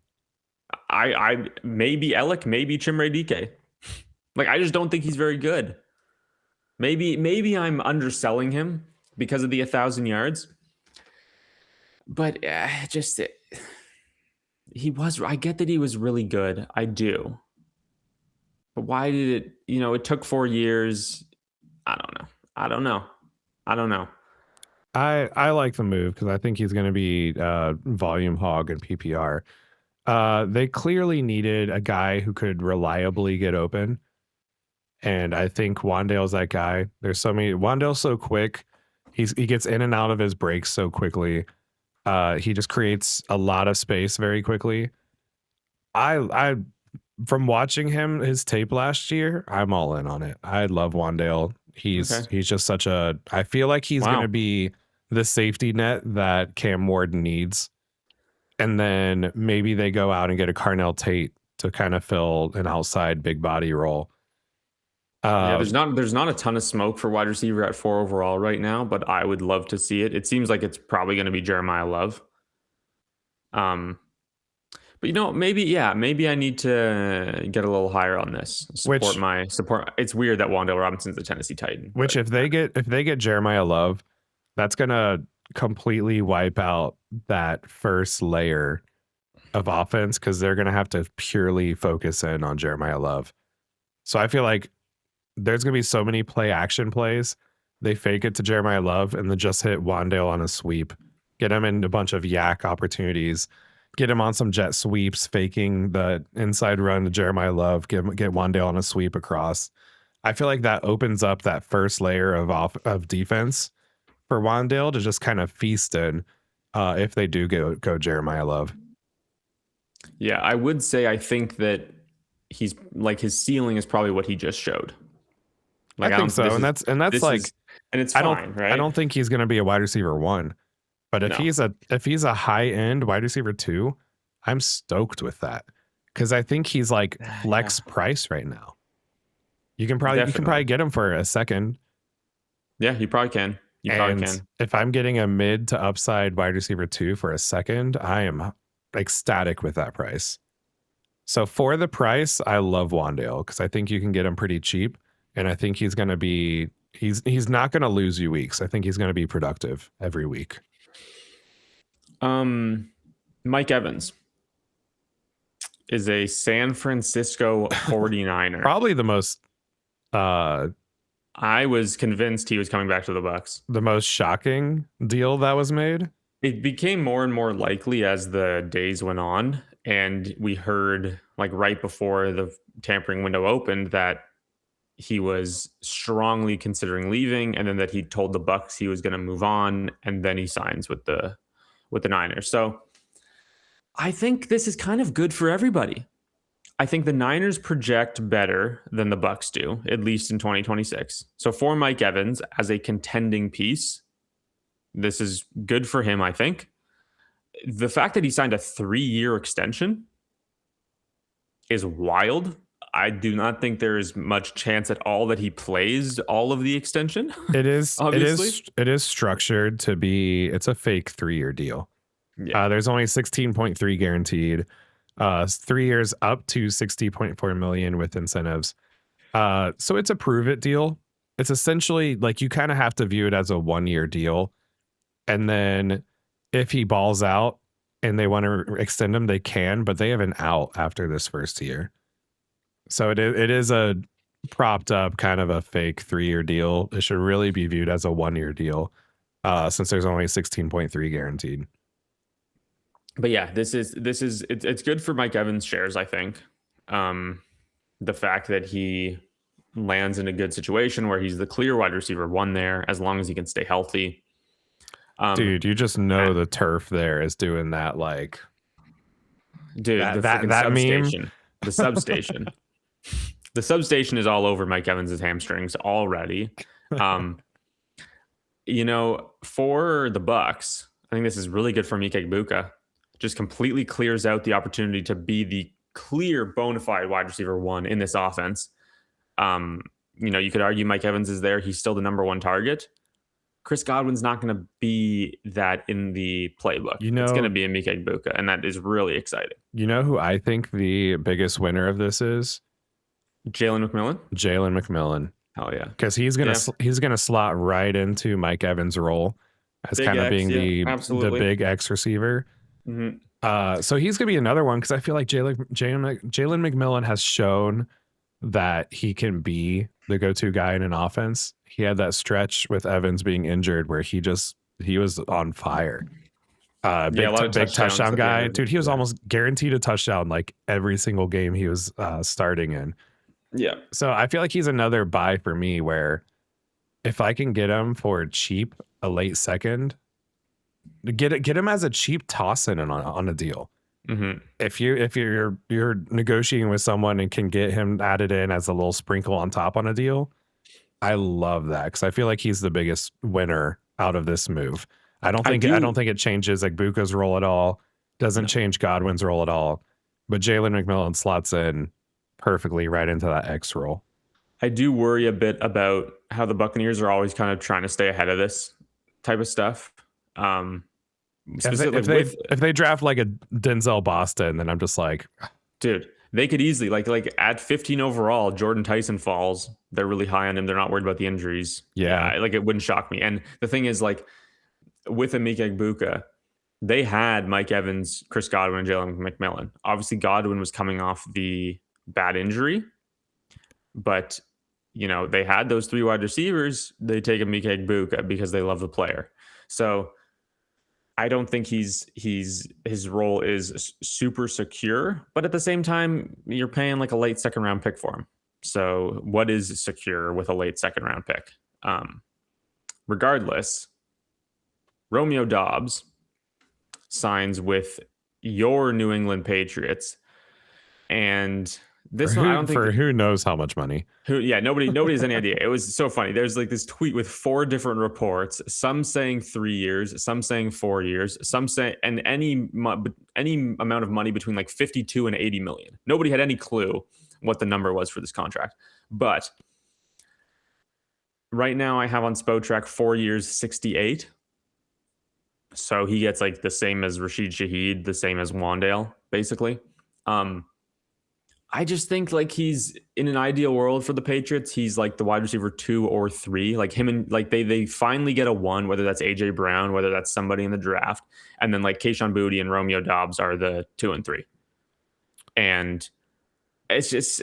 I maybe Alec, maybe Chimere DK. Like I just don't think he's very good. Maybe I'm underselling him because of the 1,000 yards, but just he was. I get that he was really good. I do, but why did it? It took 4 years. I don't know. I don't know. I don't know. I like the move because I think he's going to be volume hog in PPR. They clearly needed a guy who could reliably get open. And I think Wandale's that guy. There's so many. Wandale's so quick. He gets in and out of his breaks so quickly. He just creates a lot of space very quickly. I from watching his tape last year, I'm all in on it. I love Wandale. Okay. He's just such a. I feel like he's going to Wow. be the safety net that Cam Ward needs. And then maybe they go out and get a Carnell Tate to kind of fill an outside big body role. Yeah, Uh, there's not a ton of smoke for wide receiver at 4 overall right now, but I would love to see it. It seems like it's probably going to be Jeremiah Love. Um, but maybe I need to get a little higher on this. which Support. It's weird that Wandale Robinson's a Tennessee Titan, which but if they get Jeremiah Love, that's gonna completely wipe out that first layer of offense because they're gonna have to purely focus in on Jeremiah Love. So I feel like there's gonna be so many play action plays. They fake it to Jeremiah Love and then just hit Wandale on a sweep, get him in a bunch of yak opportunities, get him on some jet sweeps, faking the inside run to Jeremiah Love, get Wandale on a sweep across. I feel like that opens up that first layer of defense for Wandale to just kind of feast in if they do go Jeremiah Love. yeah, I would say I think that he's like his ceiling is probably what he just showed. I Like I think don't. so, and that's This like is and it's fine, I right? don't think he's going to be a wide receiver one, but No, if he's a high end wide receiver two, I'm stoked with that because I think he's like yeah, flex price right now. You can definitely. probably get him for a second. Yeah, you probably can. You probably And can. if I'm getting a mid to upside wide receiver two for a second, I am ecstatic with that price. So for the price, I love Wandale because I think you can get him pretty cheap, and I think he's going to be he's not going to lose you weeks. I think he's going to be productive every week. Mike Evans is a San Francisco 49er. Probably uh I was convinced he was coming back to the Bucks. the most shocking deal that was made. It became more and more likely as the days went on, and we heard like right before the tampering window opened that he was strongly considering leaving, and then that he told the Bucks he was going to move on, and then he signs with the Niners. So I think this is kind of good for everybody. I think the Niners project better than the Bucks do, at least in 2026. So for Mike Evans as a contending piece, this is good for him, I think. The fact that he signed a 3-year extension is wild. I do not think there is much chance at all that he plays all of the extension. Obviously. It is structured to be it's a fake 3-year deal. Yeah. There's only 16.3 guaranteed. 3 years up to 60.4 million with incentives. So it's a prove it deal. It's essentially like you kind of have to view it as a 1-year deal. And then if he balls out and they want to extend him, they can, but they have an out after this first year. So it is a propped up kind of a fake 3-year deal. It should really be viewed as a 1-year deal since there's only 16.3 guaranteed. But yeah, it's good for Mike Evans shares, I think. The fact that he lands in a good situation where he's the clear wide receiver one there, as long as he can stay healthy. Um, Dude, you just uh, know the turf there is doing that, like dude, the freaking that meme. substation, the substation, the substation is all over Mike Evans's hamstrings already. Um, for the Bucks, I think this is really good for Mike Buka. Just completely clears out the opportunity to be the clear bona fide wide receiver one in this offense. Um, you could argue Mike Evans is there. He's still the number one target. Chris Godwin's not going to be that in the playbook. You It's going to know, be a Mike Buka, and that is really exciting. you know who I think the biggest winner of this is? Jalen McMillan? Jalen McMillan, Hell yeah. because Yeah. he's gonna slot right into Mike Evans' role as Big kind of X. being Yeah, the absolutely. big X receiver. Hmm. So he's gonna be another one because I feel like Jalen McMillan has shown that he can be the go-to guy in an offense. He had that stretch with Evans being injured where he was on fire. Yeah, a lot of Big touchdowns touchdown at the end guy, of dude. it. He was Yeah. almost guaranteed a touchdown like every single game he was starting in. Yeah. So I feel like he's another buy for me where if I can get him for cheap, a late second, get him as a cheap toss in on a deal. Hmm. If you're negotiating with someone and can get him added in as a little sprinkle on top on a deal, I love that because I feel like he's the biggest winner out of this move. I I do. don't think it changes like Buka's role at all. Doesn't No, change Godwin's role at all. But Jalen McMillan slots in perfectly right into that X role. I do worry a bit about how the Buccaneers are always kind of trying to stay ahead of this type of stuff. Um, Specifically with If they draft like a Denzel Boston, then I'm just like, dude, they could easily like at 15 overall, Jordan Tyson falls. They're really high on him. They're not worried about the injuries. yeah, Like it wouldn't shock me. And the thing is, like with Emeka Egbuka, they had Mike Evans, Chris Godwin, and Jalen McMillan. Obviously, Godwin was coming off the bad injury, but they had those three wide receivers. They take Emeka Egbuka because they love the player. So I don't think his role is super secure, but at the same time, you're paying like a late second round pick for him. So what is secure with a late second round pick? Regardless, Romeo Dobbs signs with your New England Patriots, and this one I don't think for who knows how much money. nobody has any idea. It was so funny. There's like this tweet with four different reports, some saying 3 years, some saying 4 years, some say and any amount of money between like 52 and 80 million. Nobody had any clue what the number was for this contract. But right now I have on Spotrac 4 years, 68. So he gets like the same as Rashid Shaheed, the same as Wandale, basically. Um, I just think like he's in an ideal world for the Patriots. He's like the wide receiver 2 or 3, like him and like they finally get a one, whether that's AJ Brown, whether that's somebody in the draft, and then like Kayshon Boutte and Romeo Dobbs are the 2 and 3. And it's just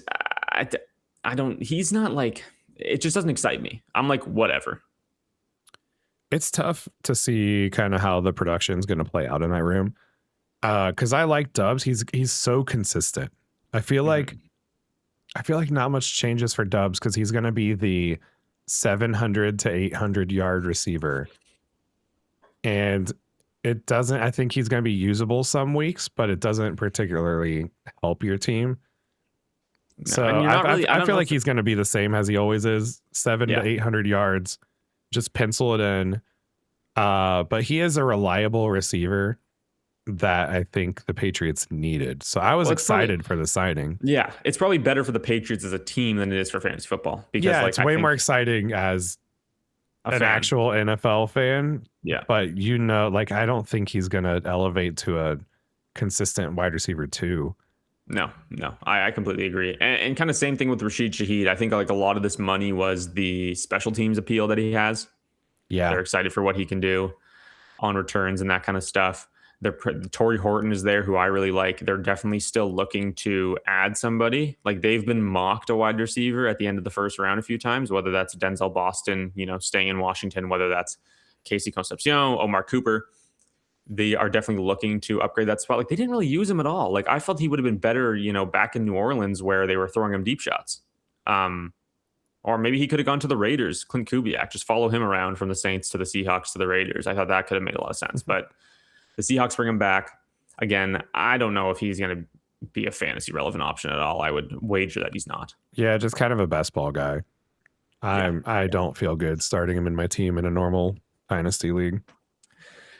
I don't. He's not like it. Just doesn't excite me. I'm like whatever. It's tough to see kind of how the production's going to play out in that room. Because I like Dubs. He's so consistent. I feel like Mhm. not much changes for Dubs because he's going to be the 700 to 800 yard receiver, and it doesn't. I think he's going to be usable some weeks, but it doesn't particularly help your team. No, So and you're not really. I I don't feel know like if he's going to be the same as he always is, 7 to yeah. 800 yards. Just pencil it in. But he is a reliable receiver that I think the Patriots needed. So I was Well, it's probably excited for the signing. yeah. It's probably better for the Patriots as a team than it is for fantasy football because Yeah, like it's I way more think exciting as a an fan. actual NFL fan. Yeah. But like I don't think he's gonna elevate to a consistent wide receiver 2. No, I completely agree. And kind of same thing with Rashid Shaheed. I think like a lot of this money was the special teams appeal that he has. Yeah. They're excited for what he can do on returns and that kind of stuff. Torrey Horton is there, who I really like. They're definitely still looking to add somebody. Like they've been mocked a wide receiver at the end of the first round a few times, whether that's Denzel Boston, staying in Washington, whether that's Casey Concepcion, Omar Cooper. They are definitely looking to upgrade that spot. Like they didn't really use him at all. Like I felt he would have been better, back in New Orleans where they were throwing him deep shots. Um, Or maybe he could have gone to the Raiders, Clint Kubiak, just follow him around from the Saints to the Seahawks to the Raiders. I thought that could have made a lot of sense. But the Seahawks bring him back. Again, I don't know if he's going to be a fantasy relevant option at all. I would wager that he's not. Yeah, just kind of a best ball guy. Yeah. I don't feel good starting him in my team in a normal dynasty league.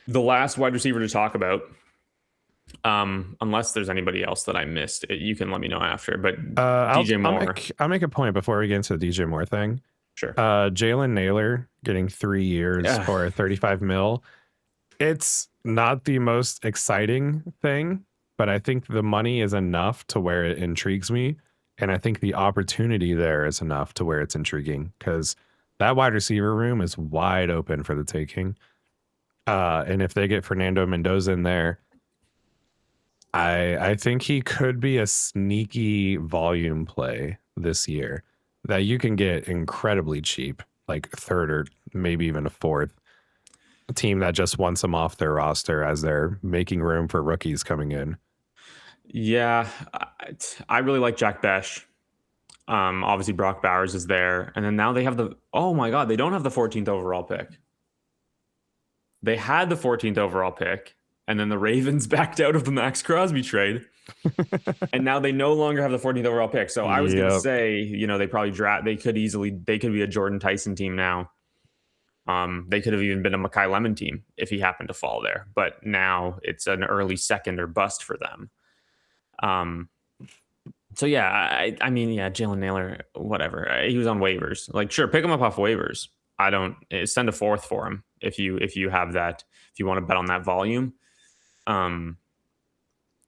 The last wide receiver to talk about, unless there's anybody else that I missed, you can let me know after. But DJ Moore. I'll make a point before we get into the DJ Moore thing. Sure. Jalen Naylor getting 3 years for 35 mil. It's not the most exciting thing, but I think the money is enough to where it intrigues me. And I think the opportunity there is enough to where it's intriguing because that wide receiver room is wide open for the taking. And if they get Fernando Mendoza in there, I think he could be a sneaky volume play this year that you can get incredibly cheap, like third or maybe even a fourth. A team that just wants him off their roster as they're making room for rookies coming in. Yeah, I really like Jack Besh. Obviously Brock Bowers is there, and then now they have oh my god, they don't have the 14th overall pick. They had the 14th overall pick, and then the Ravens backed out of the Max Crosby trade. And now they no longer have the 14th overall pick. So I was going to say, they probably they could be a Jordan Tyson team now. They could have even been a Mekhi Lemon team if he happened to fall there. But now it's an early second or bust for them. So yeah, I mean, Jalen Naylor, whatever. He was on waivers. Like, sure, pick him up off waivers. I don't send a fourth for him if you have that, if you want to bet on that volume.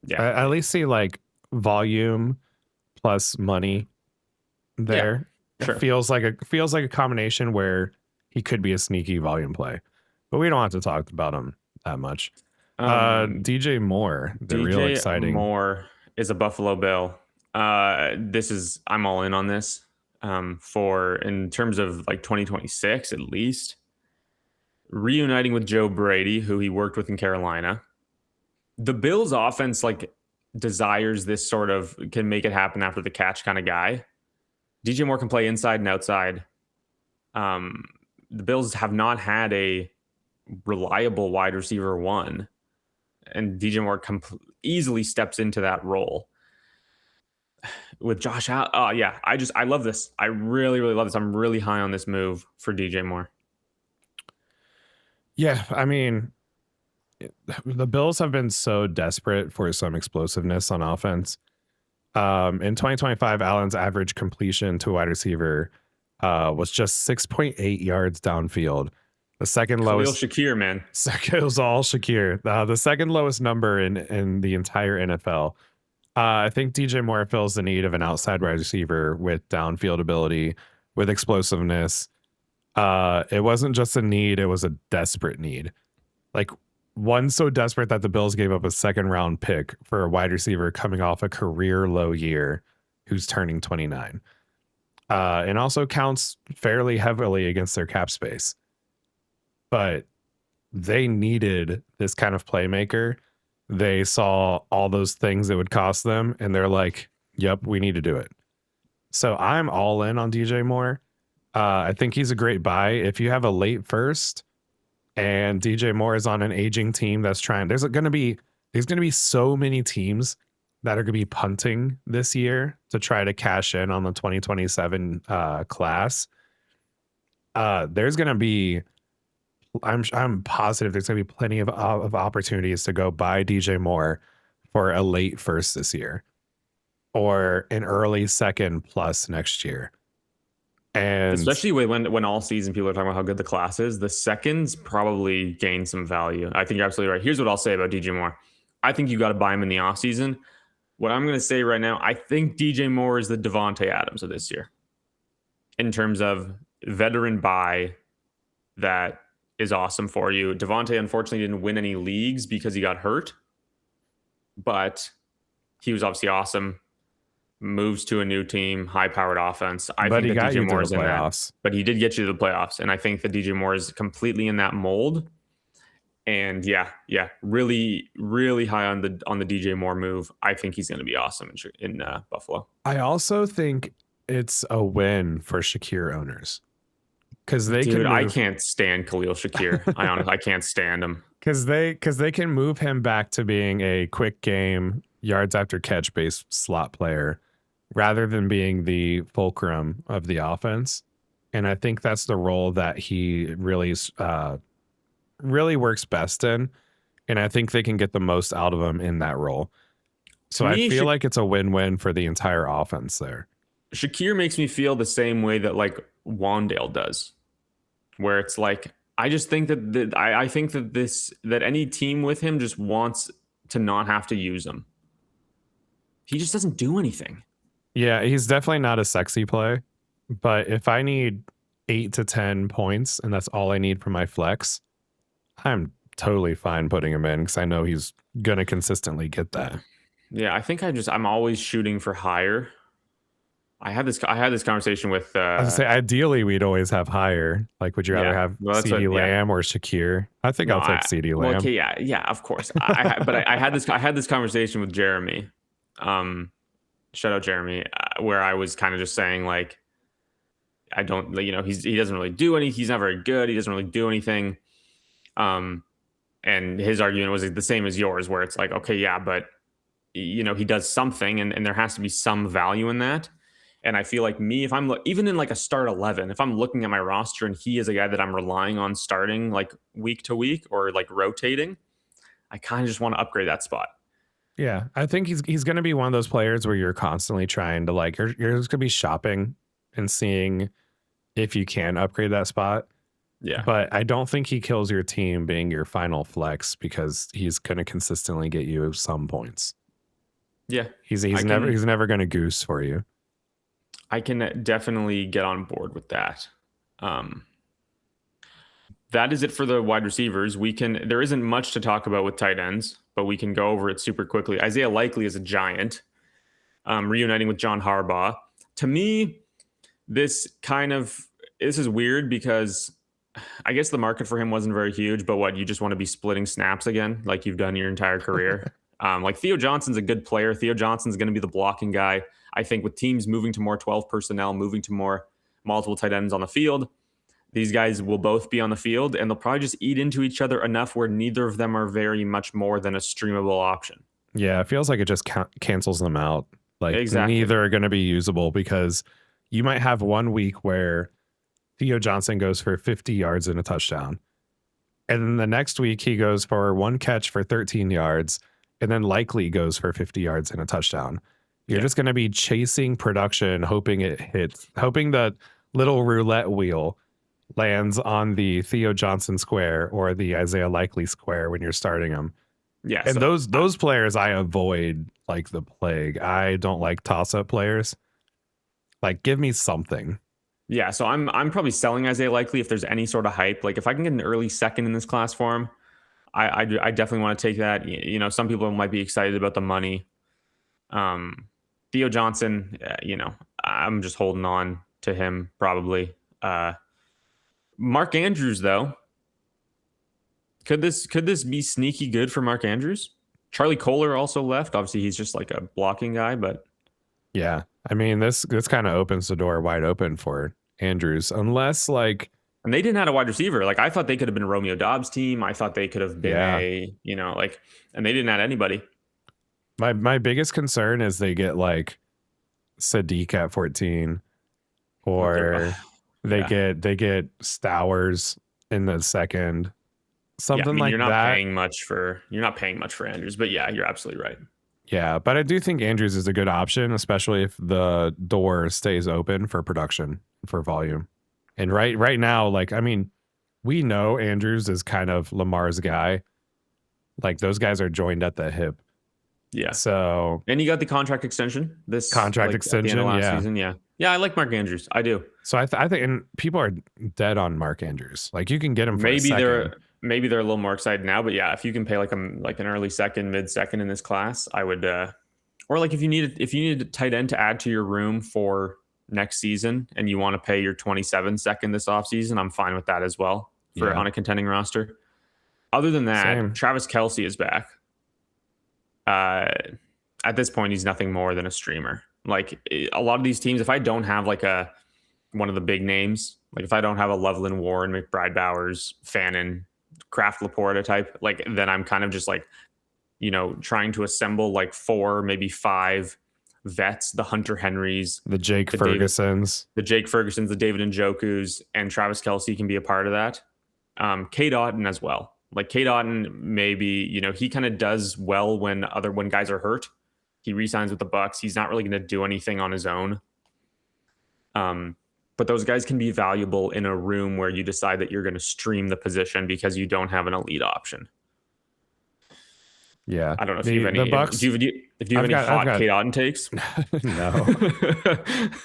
Yeah, I at least see like volume plus money there. Yeah, sure. It feels like a combination where he could be a sneaky volume play, but we don't have to talk about him that much. DJ Moore, the real exciting. Moore is a Buffalo Bill. I'm all in on this. For in terms of like 2026 at least, reuniting with Joe Brady, who he worked with in Carolina. The Bills offense like desires this sort of can make it happen after the catch kind of guy. DJ Moore can play inside and outside. The Bills have not had a reliable wide receiver one, and DJ Moore easily steps into that role. With Josh Allen, I love this. I really, really love this. I'm really high on this move for DJ Moore. Yeah, I mean, the Bills have been so desperate for some explosiveness on offense. In 2025, Allen's average completion to a wide receiver was just 6.8 yards downfield. The second lowest. Shakir, man. It was all Shakir. The second lowest number in the entire NFL. I think DJ Moore fills the need of an outside wide receiver with downfield ability, with explosiveness. It wasn't just a need, it was a desperate need. Like, one so desperate that the Bills gave up a second round pick for a wide receiver coming off a career low year who's turning 29. And also counts fairly heavily against their cap space. But they needed this kind of playmaker. They saw all those things that would cost them, and they're like, yep, we need to do it. So I'm all in on DJ Moore. I think he's a great buy. If you have a late first and DJ Moore is on an aging team that's trying, there's going to be so many teams that are going to be punting this year to try to cash in on the 2027 class. There's going to be, I'm positive there's going to be plenty of opportunities to go buy DJ Moore for a late first this year or an early second plus next year. And especially when all season people are talking about how good the class is, the seconds probably gain some value. I think you're absolutely right. Here's what I'll say about DJ Moore. I think you got to buy him in the offseason. What I'm going to say right now, I think DJ Moore is the Devontae Adams of this year in terms of veteran buy that is awesome for you. Devontae unfortunately didn't win any leagues because he got hurt, but he was obviously awesome. Moves to a new team, high-powered offense. I think that DJ Moore is in that. But he did get you to the playoffs, and I think that DJ Moore is completely in that mold. And yeah, really, really high on the DJ Moore move. I think he's going to be awesome in Buffalo. I also think it's a win for Shakir owners because they can Dude, I move can't stand Khalil Shakir. I can't stand him. because they can move him back to being a quick game yards after catch based slot player rather than being the fulcrum of the offense. And I think that's the role that he really works best in. And I think they can get the most out of him in that role. To So I me, feel like it's a win-win for the entire offense there. Shakir makes me feel the same way that like Wandale does, where it's like I just think I think that any team with him just wants to not have to use him. He just doesn't do anything. Yeah, he's definitely not a sexy play, but if I need 8 to 10 points and that's all I need for my flex, I'm totally fine putting him in because I know he's gonna consistently get that. Yeah. Yeah, I think I'm always shooting for higher. I had this conversation with I was gonna say ideally we'd always have higher. Like, would you rather yeah. have Well, that's CD what yeah. Lamb or Shakir? I think No, I'll take CD well, Lamb. okay, yeah, of course. I had this conversation with Jeremy. Um, shout out Jeremy, where I was kind of just saying like I don't, like, he doesn't really do any. He's not very good. He doesn't really do anything. Um, and his argument was the same as yours, where it's like, okay, yeah, but he does something, and there has to be some value in that. And I feel like me, if I'm even in like a start 11, if I'm looking at my roster and he is a guy that I'm relying on starting like week to week or like rotating, I kind of just want to upgrade that spot. Yeah, I think he's going to be one of those players where you're constantly trying to like you're just going to be shopping and seeing if you can upgrade that spot. Yeah. But I don't think he kills your team being your final flex because he's going to consistently get you some points. Yeah. He's I he's can never going to goose for you. I can definitely get on board with that. Um, that is it for the wide receivers. There isn't much to talk about with tight ends, but we can go over it super quickly. Isaiah Likely is a giant, reuniting with John Harbaugh. To me, this is weird because I guess the market for him wasn't very huge, but you just want to be splitting snaps again, like you've done your entire career. Like Theo Johnson's a good player. Theo Johnson's going to be the blocking guy. I think with teams moving to more 12 personnel, moving to more multiple tight ends on the field, these guys will both be on the field and they'll probably just eat into each other enough where neither of them are very much more than a streamable option. Yeah, it feels like it just cancels them out. Like Exactly. neither are going to be usable because you might have one week where Theo Johnson goes for 50 yards and a touchdown. And then the next week he goes for one catch for 13 yards and then Likely goes for 50 yards and a touchdown. You're just going to be chasing production, hoping it hits, hoping the little roulette wheel lands on the Theo Johnson square or the Isaiah Likely square when you're starting them. Yeah. And So those players I avoid like the plague. I don't like toss-up players. Like, give me something. yeah, so I'm probably selling Isaiah Likely if there's any sort of hype. Like if I can get an early second in this class for him, I definitely want to take that. Some people might be excited about the money. Theo Johnson, I'm just holding on to him probably. Mark Andrews though, could this be sneaky good for Mark Andrews? Charlie Kohler also left. Obviously, he's just like a blocking guy, but Yeah. I mean, this kind of opens the door wide open for Andrews, unless like and they didn't have a wide receiver. Like I thought they could have been a Romeo Dobbs team. I thought they could have been yeah. and they didn't have anybody. My biggest concern is they get like Sadiq at 14 or Yeah. they get Stowers in the second. Yeah, I Something mean like that. you're not paying much for Andrews, but yeah, you're absolutely right. Yeah, but I do think Andrews is a good option, especially if the door stays open for production, for volume. And right now, like I mean, we know Andrews is kind of Lamar's guy. Like those guys are joined at the hip. Yeah. So And he got the contract extension this contract like at the end of extension, last yeah. season. Yeah. Yeah, I like Mark Andrews. I do. So I think and people are dead on Mark Andrews. Like you can get him for a Maybe second. they're a little more excited now, but yeah, if you can pay like an early second, mid second in this class, I would or like if you need a tight end to add to your room for next season and you want to pay your 27 second this offseason, I'm fine with that as well for Yeah. on a contending roster. Other than that, Same. Travis Kelce is back. Uh, at this point, he's nothing more than a streamer. Like a lot of these teams, if I don't have like a one of the big names, like if I don't have a Loveland, Warren, McBride, Bowers, Fannin, Kraft, Laporta type, like then I'm kind of just like, trying to assemble like 4, maybe 5 vets, the Hunter Henrys, The Jake the David, Fergusons. the Jake Fergusons, the David Njokus, and Travis Kelce can be a part of that. Kate Otten as well. Like Kate Otten, maybe, he kind of does well when guys are hurt. He re-signs with the Bucks. He's not really going to do anything on his own. But those guys can be valuable in a room where you decide that you're going to stream the position because you don't have an elite option. Yeah, I don't know if you have any. The Bucks. Do you have any hot Kate Otten takes? No.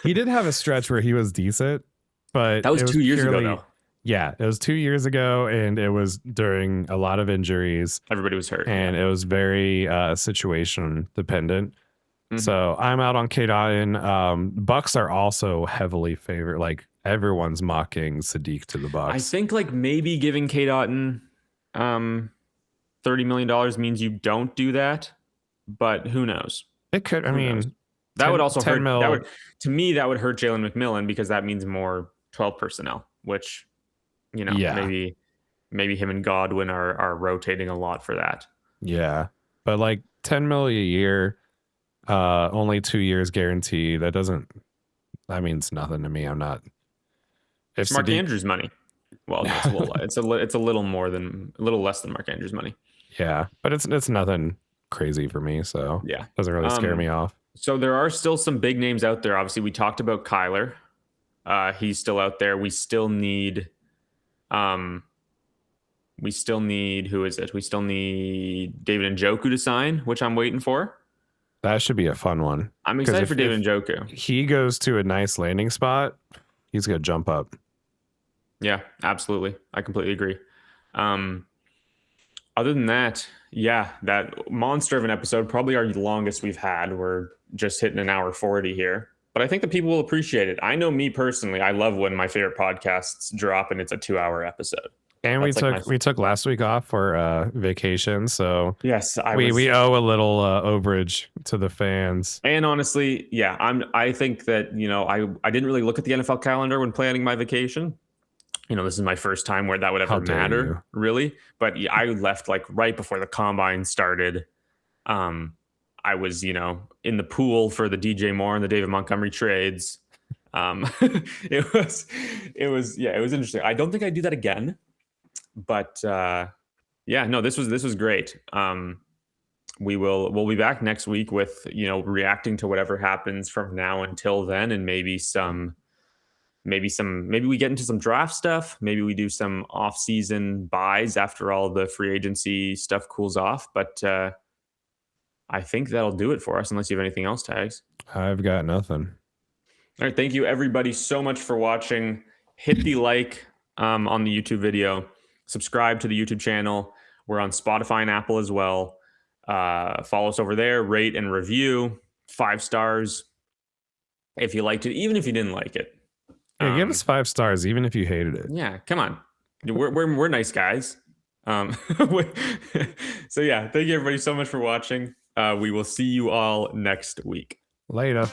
He did have a stretch where he was decent, but that was 2 years ago, though. Yeah, it was 2 years ago, and it was during a lot of injuries. Everybody was hurt, and it was very situation dependent. Mm-hmm. So I'm out on Kate Otten. Bucks are also heavily favored. Like everyone's mocking Sadiq to the Bucks. I think like maybe giving Kate Otten $30 million means you don't do that, but who knows? It could. I mean, that would also hurt. That would, to me, that would hurt Jalen McMillan because that means more 12 personnel, which, maybe him and Godwin are rotating a lot for that. Yeah, but like 10 million a year, only 2 years guaranteed. That means nothing to me. I'm not. It's Mark Andrews money. Well, it's a little less than Mark Andrews money. Yeah, but it's nothing crazy for me, so yeah, it doesn't really scare me off. So there are still some big names out there. Obviously, we talked about Kyler. He's still out there. We still need who is it? We still need David Njoku to sign, which I'm waiting for. That should be a fun one. I'm excited for David Njoku. He goes to a nice landing spot, he's gonna jump up. Yeah, absolutely. I completely agree. Other than that, yeah, that monster of an episode, probably our longest we've had. We're just hitting an hour 40 here, but I think the people will appreciate it. I know me personally, I love when my favorite podcasts drop and it's a 2-hour episode. And we took last week off for vacation, so yes, we owe a little overage to the fans. And honestly, yeah, I think that I didn't really look at the NFL calendar when planning my vacation. This is my first time where that would ever matter, really. But I left like right before the combine started. I was, in the pool for the DJ Moore and the David Montgomery trades. It was interesting. I don't think I'd do that again. But this was great. We'll be back next week with reacting to whatever happens from now until then, and maybe we get into some draft stuff. Maybe we do some off-season buys after all the free agency stuff cools off. But I think that'll do it for us, unless you have anything else, Tags. I've got nothing. All right, thank you everybody so much for watching. Hit the like on the YouTube video. Subscribe to the YouTube channel. We're on Spotify and Apple as well. Follow us over there. Rate and review 5 stars if you liked it, even if you didn't like it. Yeah, give us 5 stars, even if you hated it. Yeah, come on. We're nice guys. So yeah, thank you everybody so much for watching. We will see you all next week. Later.